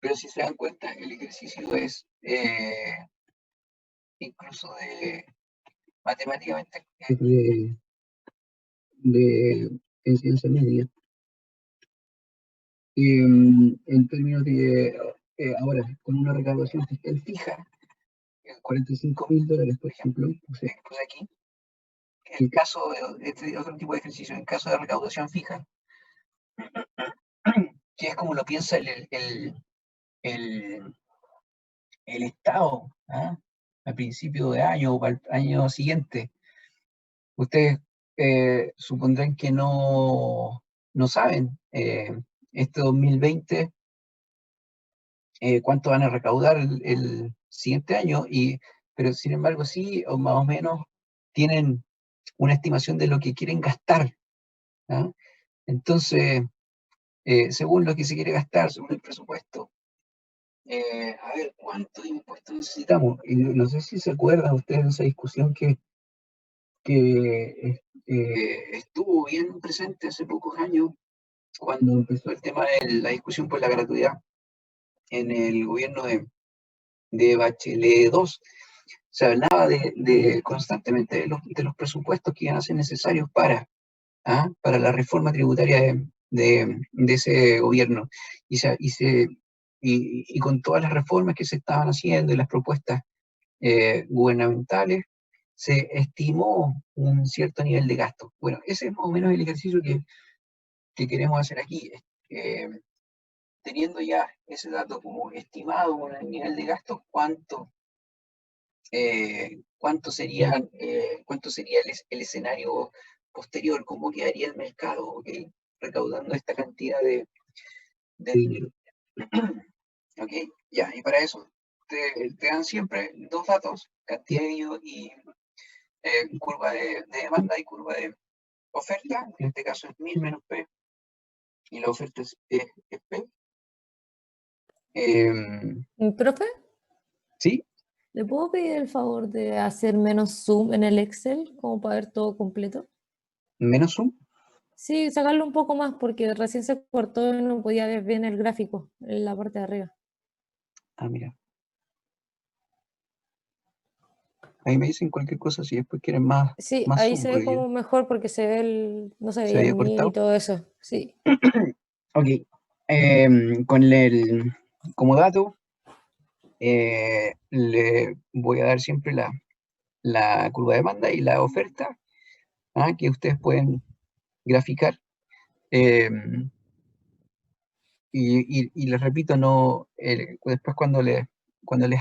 pero si se dan cuenta, el ejercicio es incluso matemáticamente de ciencia media. En términos de, ahora, con una recaudación fiscal fija, $45.000, por ejemplo, puse aquí, en el caso de este otro tipo de ejercicio, en caso de recaudación fija, que es como lo piensa el Estado, ¿ah? A principio de año o al año siguiente. Ustedes supondrán que no saben este 2020 cuánto van a recaudar el siguiente año, pero sin embargo sí, o más o menos, tienen una estimación de lo que quieren gastar. ¿Ah? Entonces, según lo que se quiere gastar, según el presupuesto, a ver, ¿cuánto de impuestos necesitamos? Y no sé si se acuerdan ustedes de esa discusión que estuvo bien presente hace pocos años, cuando empezó el tema de la discusión por la gratuidad en el gobierno de Bachelet 2. Se hablaba constantemente de los presupuestos que iban a ser necesarios para la reforma tributaria de ese gobierno. Y con todas las reformas que se estaban haciendo y las propuestas gubernamentales, se estimó un cierto nivel de gasto. Bueno, ese es más o menos el ejercicio que queremos hacer aquí. Teniendo ya ese dato como estimado con el nivel de gasto, cuánto sería el escenario posterior, cómo quedaría el mercado, ¿okay? Recaudando esta cantidad de dinero. ¿Ok? Ya, y para eso te dan siempre dos datos, cantidad de dinero y curva de demanda y curva de oferta. En este caso es 1000 menos P y la oferta es P. Profe, ¿Sí? ¿le puedo pedir el favor de hacer menos zoom en el Excel como para ver todo completo? Menos zoom. Sí, sacarlo un poco más porque recién se cortó y no podía ver bien el gráfico en la parte de arriba. Ah, mira. Ahí me dicen cualquier cosa si después quieren más Sí, ahí zoom, se ve porque como mejor porque se ve no se se veía había el min y cortado. todo eso. Sí. Ok. Como dato, le voy a dar siempre la curva de demanda y la oferta, que ustedes pueden graficar. Y les repito, después cuando les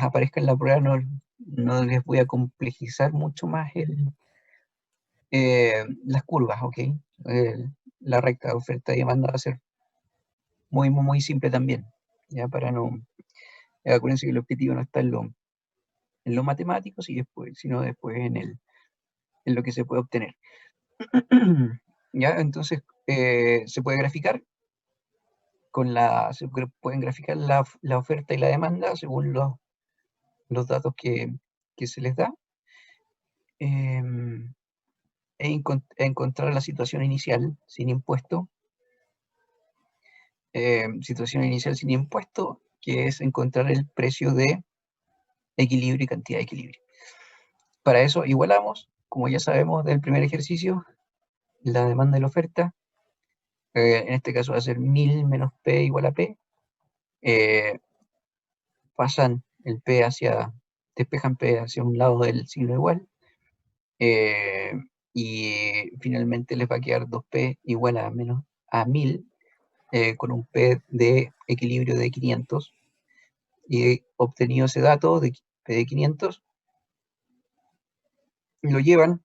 aparezca en la prueba no les voy a complejizar mucho más las curvas, ¿ok? La recta de oferta y demanda va a ser muy, muy, muy simple también, ya para no... Acuérdense que el objetivo no está en lo matemático, sino después en lo que se puede obtener. ¿Ya? Entonces, se puede graficar pueden graficar la oferta y la demanda según los datos que se les da, encontrar la situación inicial sin impuesto, que es encontrar el precio de equilibrio y cantidad de equilibrio. Para eso igualamos, como ya sabemos del primer ejercicio, la demanda y la oferta. En este caso va a ser 1000 menos P igual a P. Pasan el P despejan P hacia un lado del signo igual. Y finalmente les va a quedar 2P igual a 1000, con un P de equilibrio de 500. Y obtenido ese dato de P de 500, lo llevan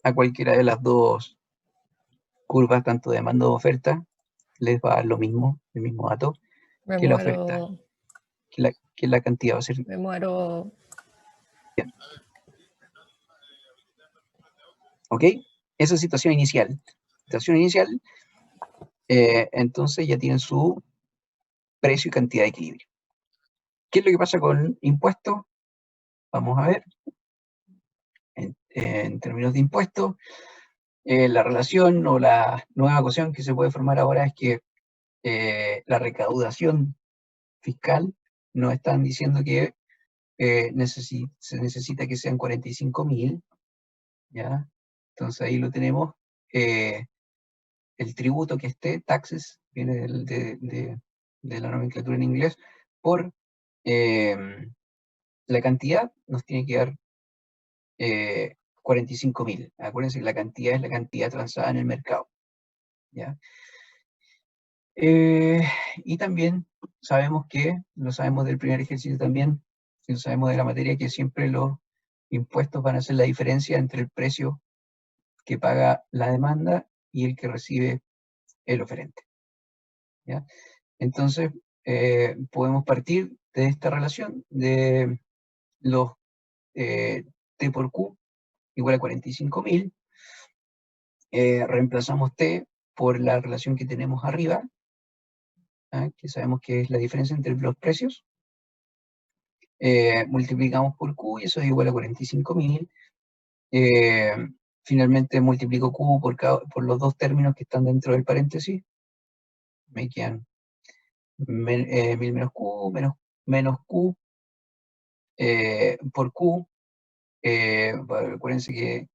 a cualquiera de las dos curvas, tanto de demanda o oferta, les va a dar lo mismo, el mismo dato Me que la oferta, muero. que la cantidad va a ser. Me muero. ¿Ok? Esa es situación inicial. Situación inicial, entonces ya tienen su precio y cantidad de equilibrio. ¿Qué es lo que pasa con impuestos? Vamos a ver. En términos de impuestos, la relación o la nueva ecuación que se puede formar ahora es que la recaudación fiscal nos están diciendo que se necesita que sean 45.000, ¿ya? Entonces ahí lo tenemos. El tributo que esté, taxes, viene de la nomenclatura en inglés, por la cantidad nos tiene que dar 45.000. Acuérdense que la cantidad es la cantidad transada en el mercado, ¿ya? Y también sabemos que, lo sabemos del primer ejercicio también, y lo sabemos de la materia, que siempre los impuestos van a ser la diferencia entre el precio que paga la demanda y el que recibe el oferente, ¿ya? Entonces, podemos partir de esta relación de los T por Q igual a 45.000, reemplazamos T por la relación que tenemos arriba, que sabemos que es la diferencia entre los precios, multiplicamos por Q y eso es igual a 45.000. Finalmente multiplico Q por los dos términos que están dentro del paréntesis, me quedan 1000 menos Q menos Q por Q. Acuérdense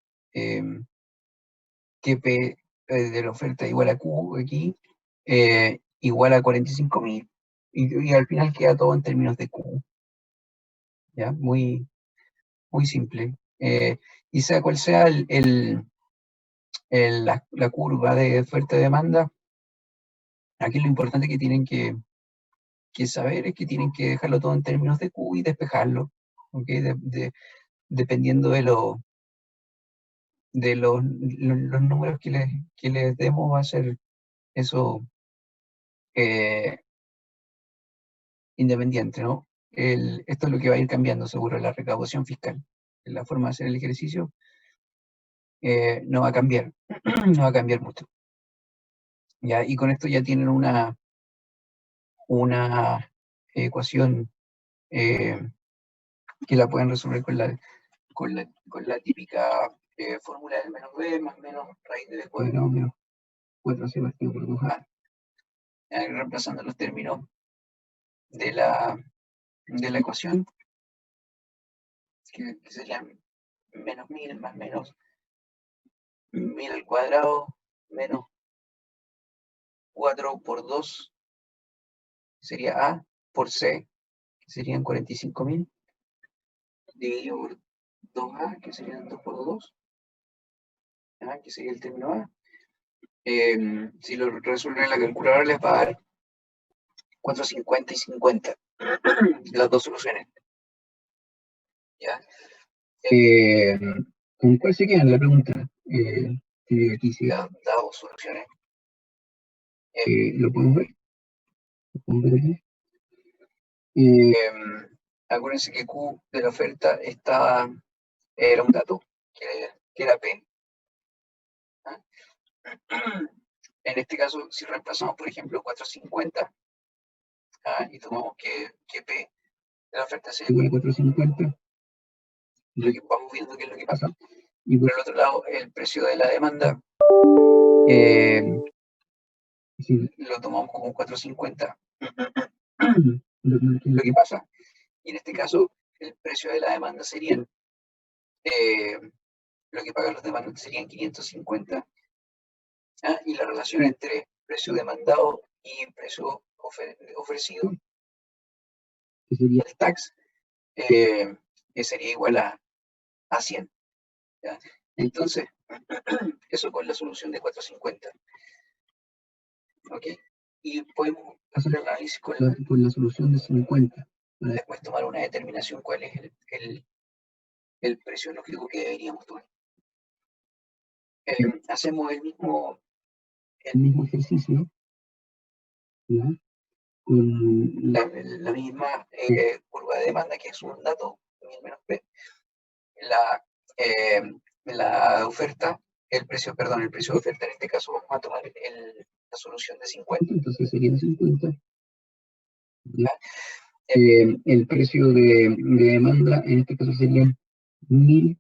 que P de la oferta igual a Q aquí, igual a 45.000, y al final queda todo en términos de Q. ¿Ya? Muy, muy simple. Y sea cual sea la curva de oferta y demanda, aquí lo importante que tienen que saber es que tienen que dejarlo todo en términos de Q y despejarlo, ¿ok? Dependiendo de los números que les demos, va a ser eso independiente, ¿no? Esto es lo que va a ir cambiando seguro, la recaudación fiscal. La forma de hacer el ejercicio no va a cambiar, no va a cambiar mucho. ¿Ya? Y con esto ya tienen una ecuación que la pueden resolver con la típica fórmula del menos b más menos raíz de b cuadrado menos 4c partido por 2a, reemplazando los términos de la ecuación, que serían menos 1000 más menos 1000 al cuadrado menos 4 por 2 sería A por C, que serían 45.000, dividido por 2A, que serían 2 por 2, que sería el término A. Si lo resuelven en la calculadora les va a dar 450 y 50, las dos soluciones. ¿Ya? ¿Con cuál se quedan? La pregunta. Aquí se han dado soluciones. ¿Lo podemos ver? ¿Lo podemos ver aquí? Acuérdense que Q de la oferta era un dato, que era P. En este caso, si reemplazamos, por ejemplo, 450, y tomamos que P de la oferta sea igual a 450, vamos viendo qué es lo que pasa. Y por el otro lado, el precio de la demanda, si lo tomamos como 450, lo que pasa. Y en este caso, el precio de la demanda serían, lo que pagan los demandantes serían 550. Y la relación entre precio demandado y precio ofrecido, que sería el tax, sería igual a 100. ¿Ya? Entonces, eso con la solución de 450. ¿Ok? Y podemos hacer el análisis con la solución de 50. Para después tomar una determinación cuál es el precio lógico que deberíamos tomar. Hacemos el mismo ejercicio, ¿ya? Con la misma curva de demanda, que es un dato, 1000 menos P. la oferta, el precio de oferta, en este caso vamos a tomar la solución de 50, entonces serían 50. ¿Ya? El precio de demanda, en este caso serían 1000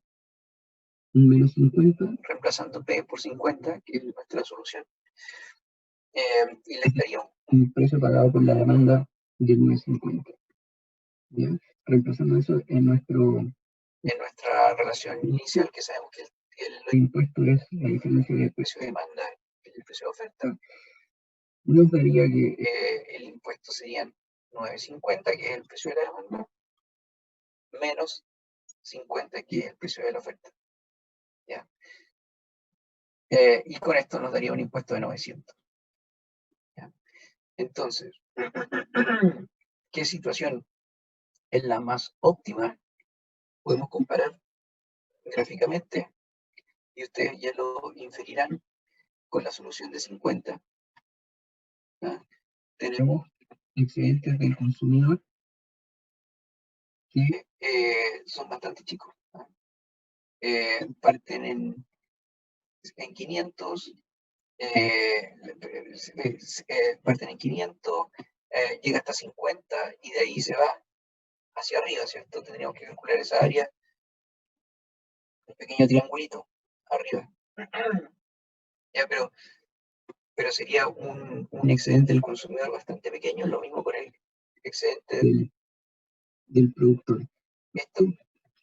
menos 50, reemplazando P por 50, que es nuestra solución. Y le daría un precio pagado por la demanda de 9.50. ¿Ya? Reemplazando eso en nuestra relación inicial, que sabemos que el impuesto es la diferencia del precio de demanda y el precio de oferta, nos daría que el impuesto serían 9.50, que es el precio de la demanda, menos 50, que es el precio de la oferta. ¿Ya? Y con esto nos daría un impuesto de 900. ¿Ya? Entonces, ¿qué situación es la más óptima? Podemos comparar gráficamente y ustedes ya lo inferirán con la solución de 50. ¿Ya? Tenemos excedentes del consumidor que son bastante chicos. ¿Ya? Parten en 500, parten en 500, llega hasta 50 y de ahí se va hacia arriba, ¿cierto? Tendríamos que calcular esa área, un pequeño triangulito arriba. Ya, pero sería un excedente del consumidor bastante pequeño, lo mismo con el excedente del productor. Esto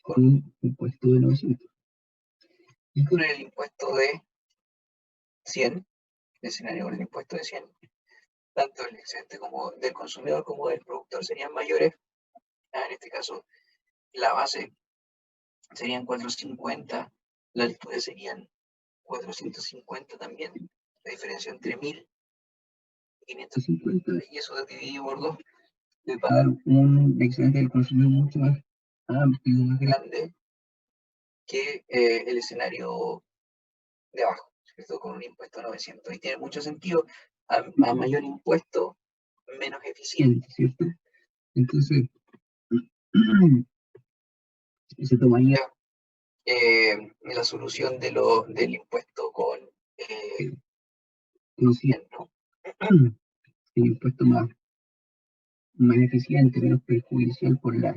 con un impuesto de 900. Y con el impuesto de 100, el escenario con el impuesto de 100, tanto el excedente como del consumidor como del productor serían mayores. En este caso, la base serían 450, la altura serían 450 también, la diferencia entre 1000 y 550, y eso dividido por 2 le va a dar un excedente del consumidor mucho más amplio, más grande que el escenario de abajo, ¿cierto? Con un impuesto de 900. Y tiene mucho sentido, a mayor impuesto, menos eficiente, ¿cierto? Entonces, se tomaría la solución del impuesto con 100, ¿no? El impuesto más eficiente, menos perjudicial para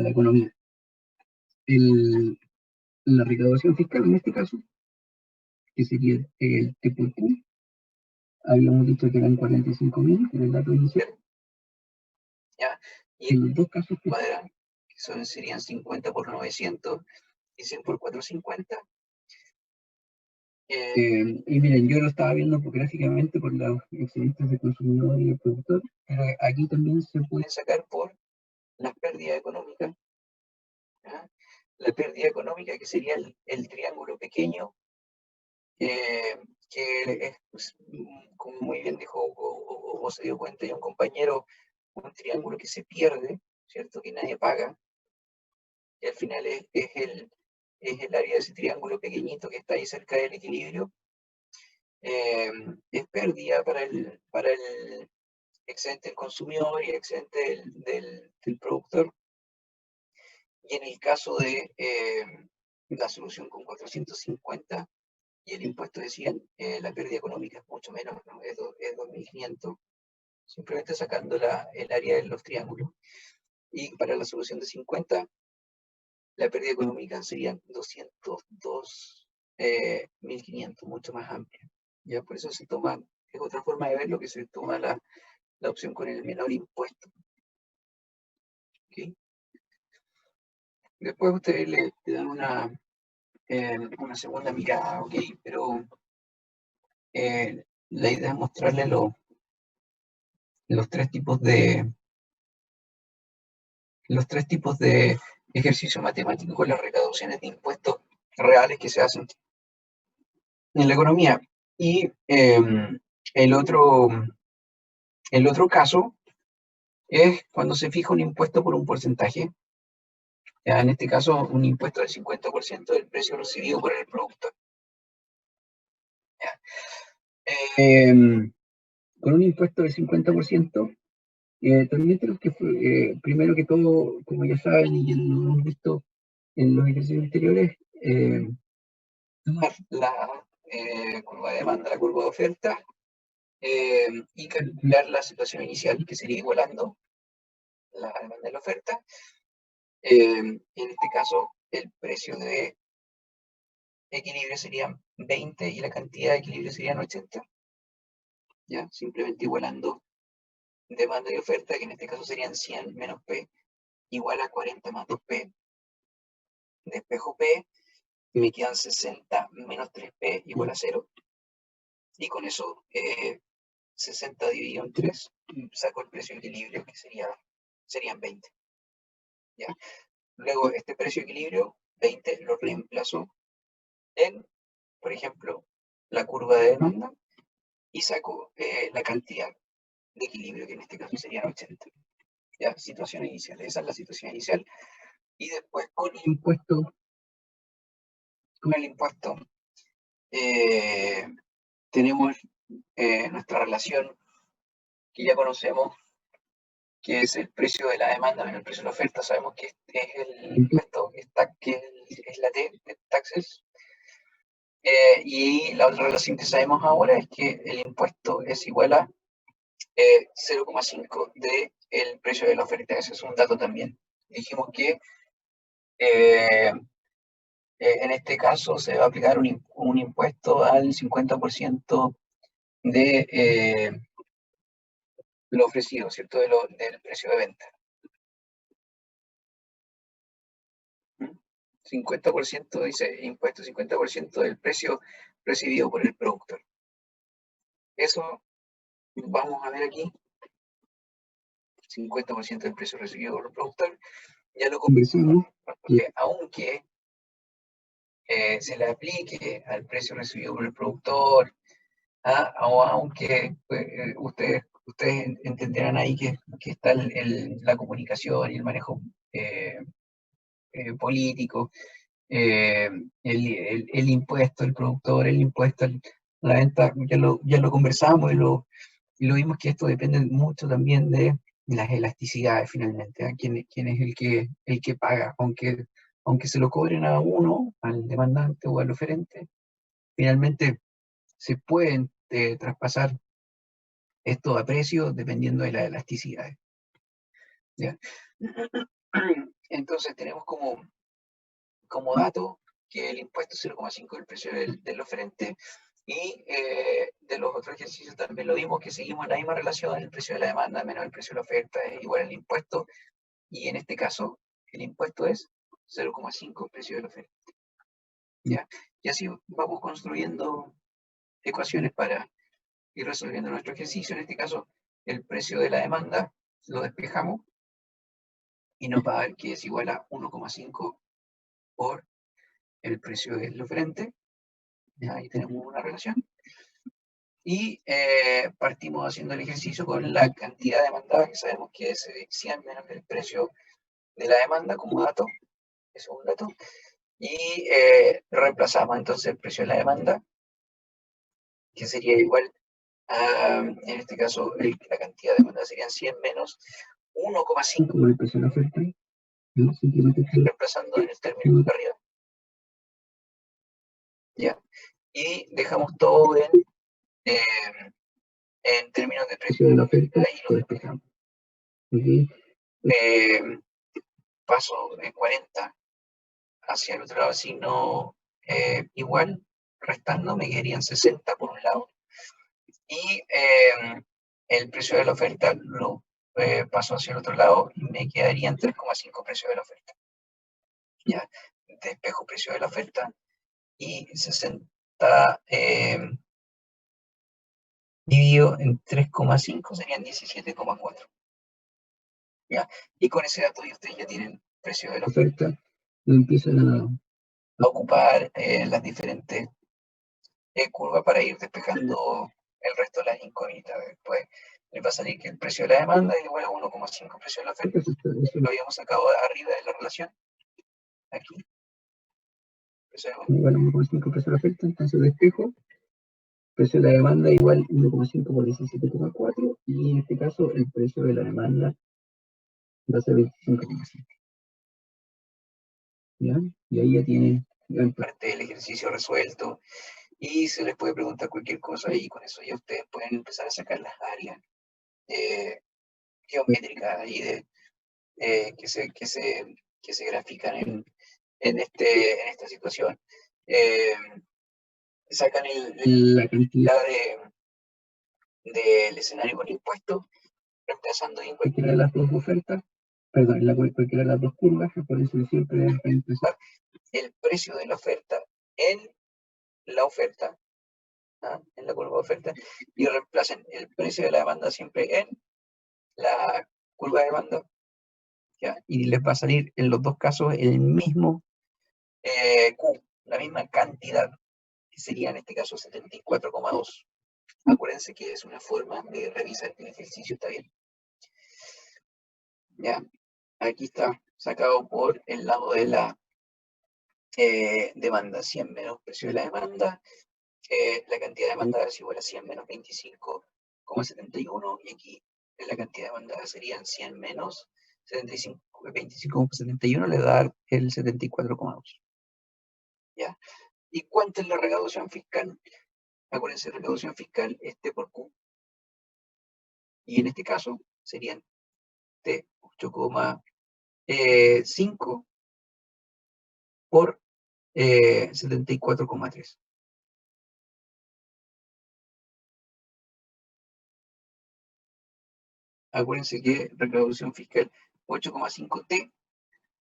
la economía. La recaudación fiscal en este caso, que sería el T por Q, habíamos dicho que eran 45.000, que era el dato inicial. ¿Ya? Y en los dos casos cuadran, que serían 50 por 900 y 100 por 450. Y miren, yo lo estaba viendo gráficamente por los excedentes de consumidor y el productor, pero aquí también se puede sacar por las pérdidas económicas. ¿Ya? La pérdida económica, que sería el triángulo pequeño, que es, pues, como muy bien dijo o se dio cuenta ya un compañero, un triángulo que se pierde, ¿cierto? Que nadie paga, y al final es el área de ese triángulo pequeñito que está ahí cerca del equilibrio. Es pérdida para el excedente del consumidor y el excedente del productor. Y en el caso de la solución con 450 y el impuesto de 100, la pérdida económica es mucho menos, ¿no? Es 2.500, simplemente sacando el área de los triángulos. Y para la solución de 50, la pérdida económica serían 202.500, mucho más amplia. Ya por eso se toma, es otra forma de ver lo que se toma la opción con el menor impuesto. ¿Okay? Después ustedes le dan una segunda mirada, ¿ok? Pero la idea es mostrarle los tres tipos de ejercicio matemático con las recaudaciones de impuestos reales que se hacen en la economía. Y el otro caso es cuando se fija un impuesto por un porcentaje. Ya, en este caso, un impuesto del 50% del precio recibido por el productor. Con un impuesto del 50%, también tenemos que, primero que todo, como ya saben y ya lo hemos visto en los ejercicios anteriores, tomar la curva de demanda, la curva de oferta, y calcular la situación inicial, que sería igualando la demanda y la oferta. En este caso, el precio de equilibrio serían 20 y la cantidad de equilibrio serían 80. ¿Ya? Simplemente igualando demanda y oferta, que en este caso serían 100 menos P, igual a 40 más 2P. Despejo P, me quedan 60 menos 3P igual a 0. Y con eso, 60 dividido en 3, saco el precio de equilibrio, que serían 20. ¿Ya? Luego, este precio de equilibrio, 20, lo reemplazo en, por ejemplo, la curva de demanda y saco la cantidad de equilibrio, que en este caso serían 80. ¿Ya? Situación inicial. Esa es la situación inicial. Y después con el impuesto, tenemos nuestra relación que ya conocemos, que es el precio de la demanda menos el precio de la oferta. Sabemos que es el impuesto, que es la T, de taxes. Y la otra relación que sabemos ahora es que el impuesto es igual a 0,5 del precio de la oferta. Ese es un dato también. Dijimos que en este caso se va a aplicar un impuesto al 50% de lo ofrecido, ¿cierto? Del precio de venta. 50% dice impuesto, 50% del precio recibido por el productor. Eso vamos a ver aquí. 50% del precio recibido por el productor. Ya lo conversamos, que aunque se le aplique al precio recibido por el productor, o aunque ustedes entenderán ahí que está la comunicación y el manejo político, el impuesto, el productor, el impuesto, la venta, ya lo conversamos y lo vimos que esto depende mucho también de las elasticidades finalmente, ¿eh? ¿Quién es el que paga? Aunque se lo cobren a uno, al demandante o al oferente, finalmente se pueden traspasar esto a precio dependiendo de las elasticidades. ¿Ya? Entonces tenemos como dato que el impuesto es 0,5 del precio del oferente, y de los otros ejercicios también lo vimos, que seguimos la misma relación: el precio de la demanda menos el precio de la oferta es igual al impuesto, y en este caso el impuesto es 0,5 el precio de la oferta. ¿Ya? Y así vamos construyendo ecuaciones para ir resolviendo nuestro ejercicio. En este caso, el precio de la demanda lo despejamos y nos va a dar que es igual a 1,5 por el precio del oferente. ¿Ya? Ahí tenemos una relación. Y partimos haciendo el ejercicio con la cantidad demandada, que sabemos que es 100 menos el precio de la demanda como dato. Eso es un dato. Y reemplazamos entonces el precio de la demanda, que sería igual a, en este caso, la cantidad de demanda serían 100 menos 1,5 por el precio de la oferta. ¿No? Simplemente estoy reemplazando en el término de arriba. ¿Ya? Y dejamos todo en términos de precio de la oferta y lo despejamos. ¿Okay? Paso de 40 hacia el otro lado, signo igual, restando, me quedarían 60 por un lado. Y el precio de la oferta lo paso hacia el otro lado y me quedarían 3,5 precio de la oferta. Ya, despejo precio de la oferta y 60 dividido en 3,5 serían 17,4. ¿Ya? Y con ese dato ustedes ya tienen precio de la oferta, lo empiezan a ocupar las diferentes curvas para ir despejando el resto de las incógnitas. Después les va a salir que el precio de la demanda es igual a 1,5 precio de la oferta. Eso lo habíamos sacado arriba de la relación. Aquí. Precio igual a 1,5 precio de la oferta, entonces despejo. Precio de la demanda igual 1,5 por 17,4, y en este caso el precio de la demanda va a ser 25,5. ¿ya? Y ahí ya tienen gran parte del ejercicio resuelto y se les puede preguntar cualquier cosa y con eso ya ustedes pueden empezar a sacar las áreas geométricas y que se grafican en esta situación. Sacan la cantidad del escenario con impuestos, reemplazando en cualquiera de las dos ofertas, perdón, en cualquiera de las dos curvas, por eso siempre deben reemplazar el precio de la oferta en la oferta, ¿ah? En la curva de oferta, y reemplacen el precio de la demanda siempre en la curva de demanda, ¿ya? Y les va a salir en los dos casos el mismo Q, la misma cantidad, que sería en este caso 74,2. Acuérdense que es una forma de revisar que el ejercicio está bien. Ya, aquí está sacado por el lado de la demanda, 100 menos precio de la demanda, la cantidad de demanda es igual a 100 menos 25,71, y aquí la cantidad de demanda serían 100 menos 25,71, le da el 74,2. ¿Ya? ¿Y cuánto es la recaudación fiscal? Acuérdense, recaudación fiscal es T por Q. Y en este caso serían T 8,5 por 74,3. Acuérdense que recaudación fiscal 8,5 T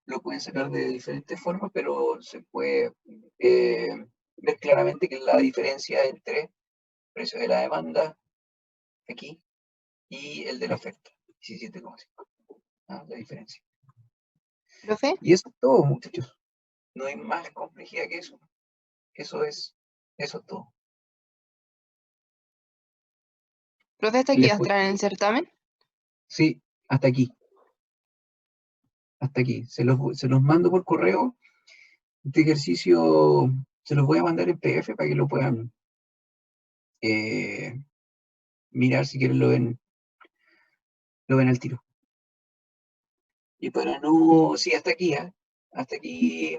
lo pueden sacar de diferentes formas, pero se puede ver claramente que la diferencia entre precio de la demanda aquí y el de la oferta, 17,5. ¿Ah? La diferencia. Profe, Y eso es todo, muchachos. No hay más complejidad que eso. Eso es todo. profe, ¿hasta aquí Les va a puedo- estar en el certamen? Sí, hasta aquí. Hasta aquí. Se los mando por correo. Este ejercicio se los voy a mandar en PDF para que lo puedan mirar si quieren lo ven al tiro. Y para no, sí, hasta aquí, ¿eh? Hasta aquí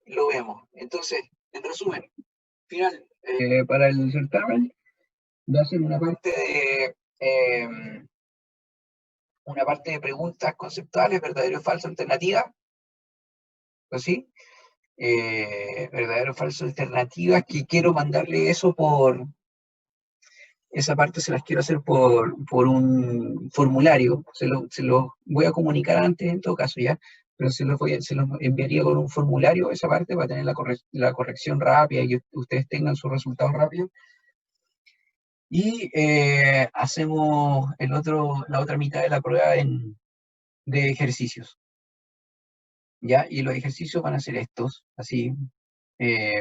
lo vemos. Entonces, en resumen, final, para el certamen, va a ser una parte de preguntas conceptuales, verdadero o falso, alternativa, ¿así? Verdadero o falso, alternativa, que quiero mandarle eso esa parte se las quiero hacer por un formulario, se lo voy a comunicar antes en todo caso, ¿ya? Pero se los enviaría con un formulario esa parte para tener la corrección rápida y que ustedes tengan sus resultados rápidos. Y hacemos la otra mitad de la prueba de ejercicios, ¿ya? Y los ejercicios van a ser estos, así,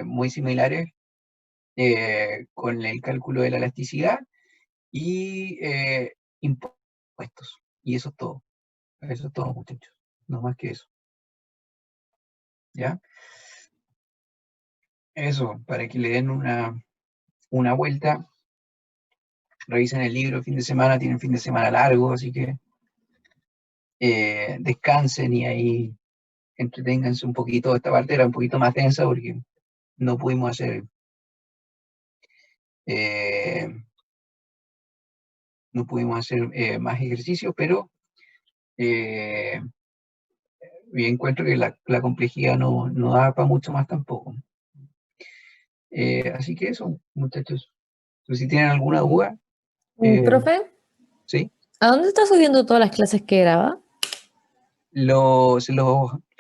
muy similares, con el cálculo de la elasticidad y impuestos. Y eso es todo. Eso es todo, muchachos. No más que eso. ¿Ya? Eso, para que le den una vuelta. Revisen el libro el fin de semana, tienen fin de semana largo, así que descansen y ahí entreténganse un poquito. Esta parte era un poquito más densa porque no pudimos hacer más ejercicios, pero encuentro que la complejidad no da para mucho más tampoco. Así que eso, muchachos. Entonces, si tienen alguna duda, Profe, ¿sí? ¿a dónde está subiendo todas las clases que graba?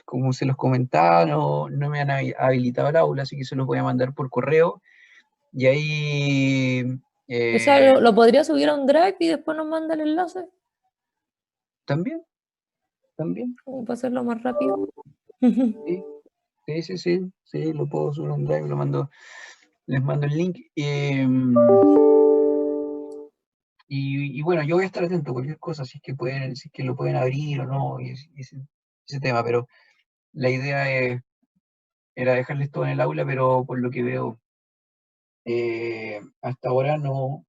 Como se los comentaba, no me han habilitado el aula, así que se los voy a mandar por correo. Y ahí O sea, ¿lo podría subir a un Drive y después nos manda el enlace? también, Como para hacerlo más rápido. sí, lo puedo subir a un Drive, les mando el link. Y bueno, yo voy a estar atento a cualquier cosa, si es que lo pueden abrir o no, y ese tema, pero la idea era dejarles todo en el aula, pero por lo que veo, hasta ahora no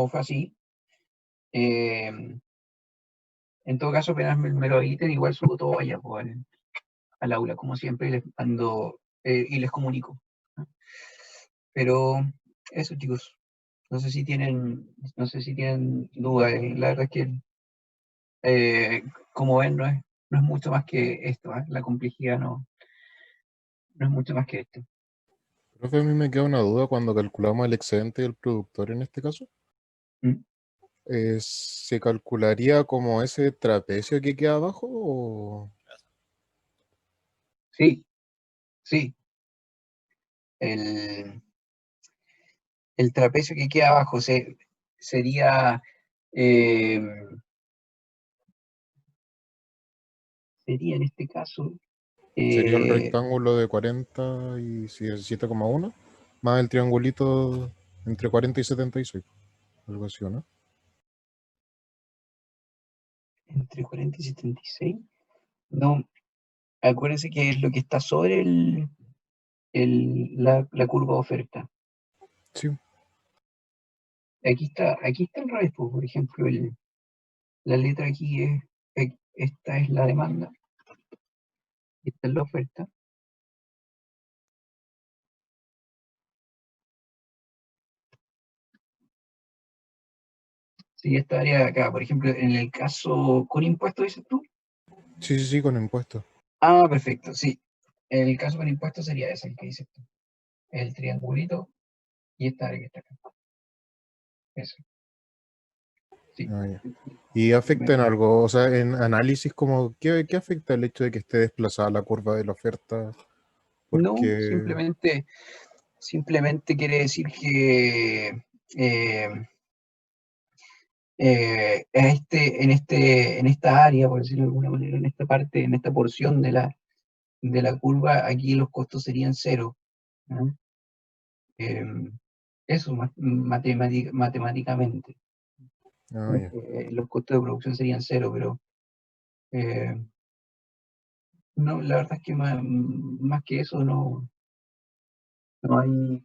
fue así. En todo caso, apenas me lo habiliten, igual subo todo allá, pues, al aula, como siempre, y les mando y les comunico. ¿no? Pero eso, chicos, no sé si tienen dudas. La verdad es que, como ven, no es mucho más que esto. La complejidad no es mucho más que esto. Profe, a mí me queda una duda cuando calculamos el excedente del productor en este caso. ¿Mm? ¿Se calcularía como ese trapecio que queda abajo o...? Sí, sí. El trapecio que queda abajo sería, sería en este caso, Sería el rectángulo de 40 y 17,1 más el triangulito entre 40 y 76. Algo así, ¿o no? entre 40 y 76. No, acuérdense que es lo que está sobre la curva de oferta. Sí. Aquí está el revés, pues, por ejemplo, la letra aquí esta es la demanda, esta es la oferta. Sí, esta área de acá, por ejemplo, en el caso con impuestos, dices tú. Sí, sí, sí, con impuestos. Ah, perfecto, sí. En el caso con impuestos sería ese el que dices tú. El triangulito y esta área que está acá. Eso. Sí. Ah, ya. ¿Y afecta en algo? O sea, en análisis, como, ¿qué afecta el hecho de que esté desplazada la curva de la oferta? No, Porque, simplemente quiere decir que en esta área, por decirlo de alguna manera, en esta parte, en esta porción de la curva, aquí los costos serían cero. ¿no? Eso matemáticamente. ah, ya. Los costos de producción serían cero, pero eh, no, la verdad es que más que eso no hay, no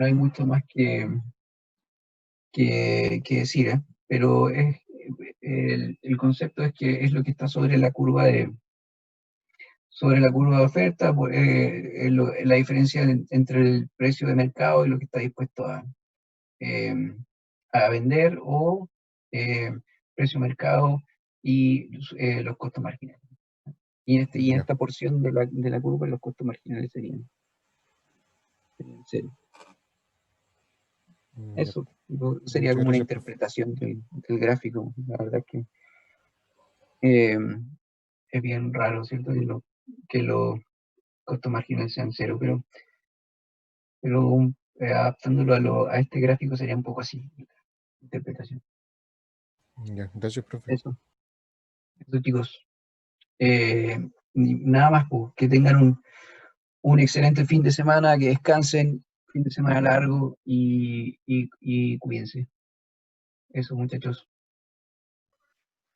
hay mucho más que decir, ¿eh? Pero el concepto es que es lo que está sobre la curva de oferta, la diferencia entre el precio de mercado y lo que está dispuesto eh, a vender o precio de mercado y los costos marginales. Y en Ya. esta porción de la curva los costos marginales serían cero. Ya. Eso sería Muchas como una gracias, profe. interpretación del gráfico. La verdad que eh, es bien raro, ¿cierto? Que los costos marginales sean cero, pero adaptándolo a este gráfico sería un poco así, la interpretación. Ya, gracias, profe. Eso, chicos. Nada más, pues, que tengan un excelente fin de semana, que descansen, fin de semana largo y cuídense. Eso, muchachos,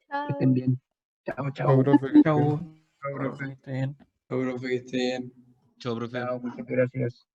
que estén Chao. bien. Chao, Chao, chao. profe. Chau. Chao, Chau, profe, profe. que esté bien. Chau, profe, que esté bien. Chao, profe. Chao, muchas gracias.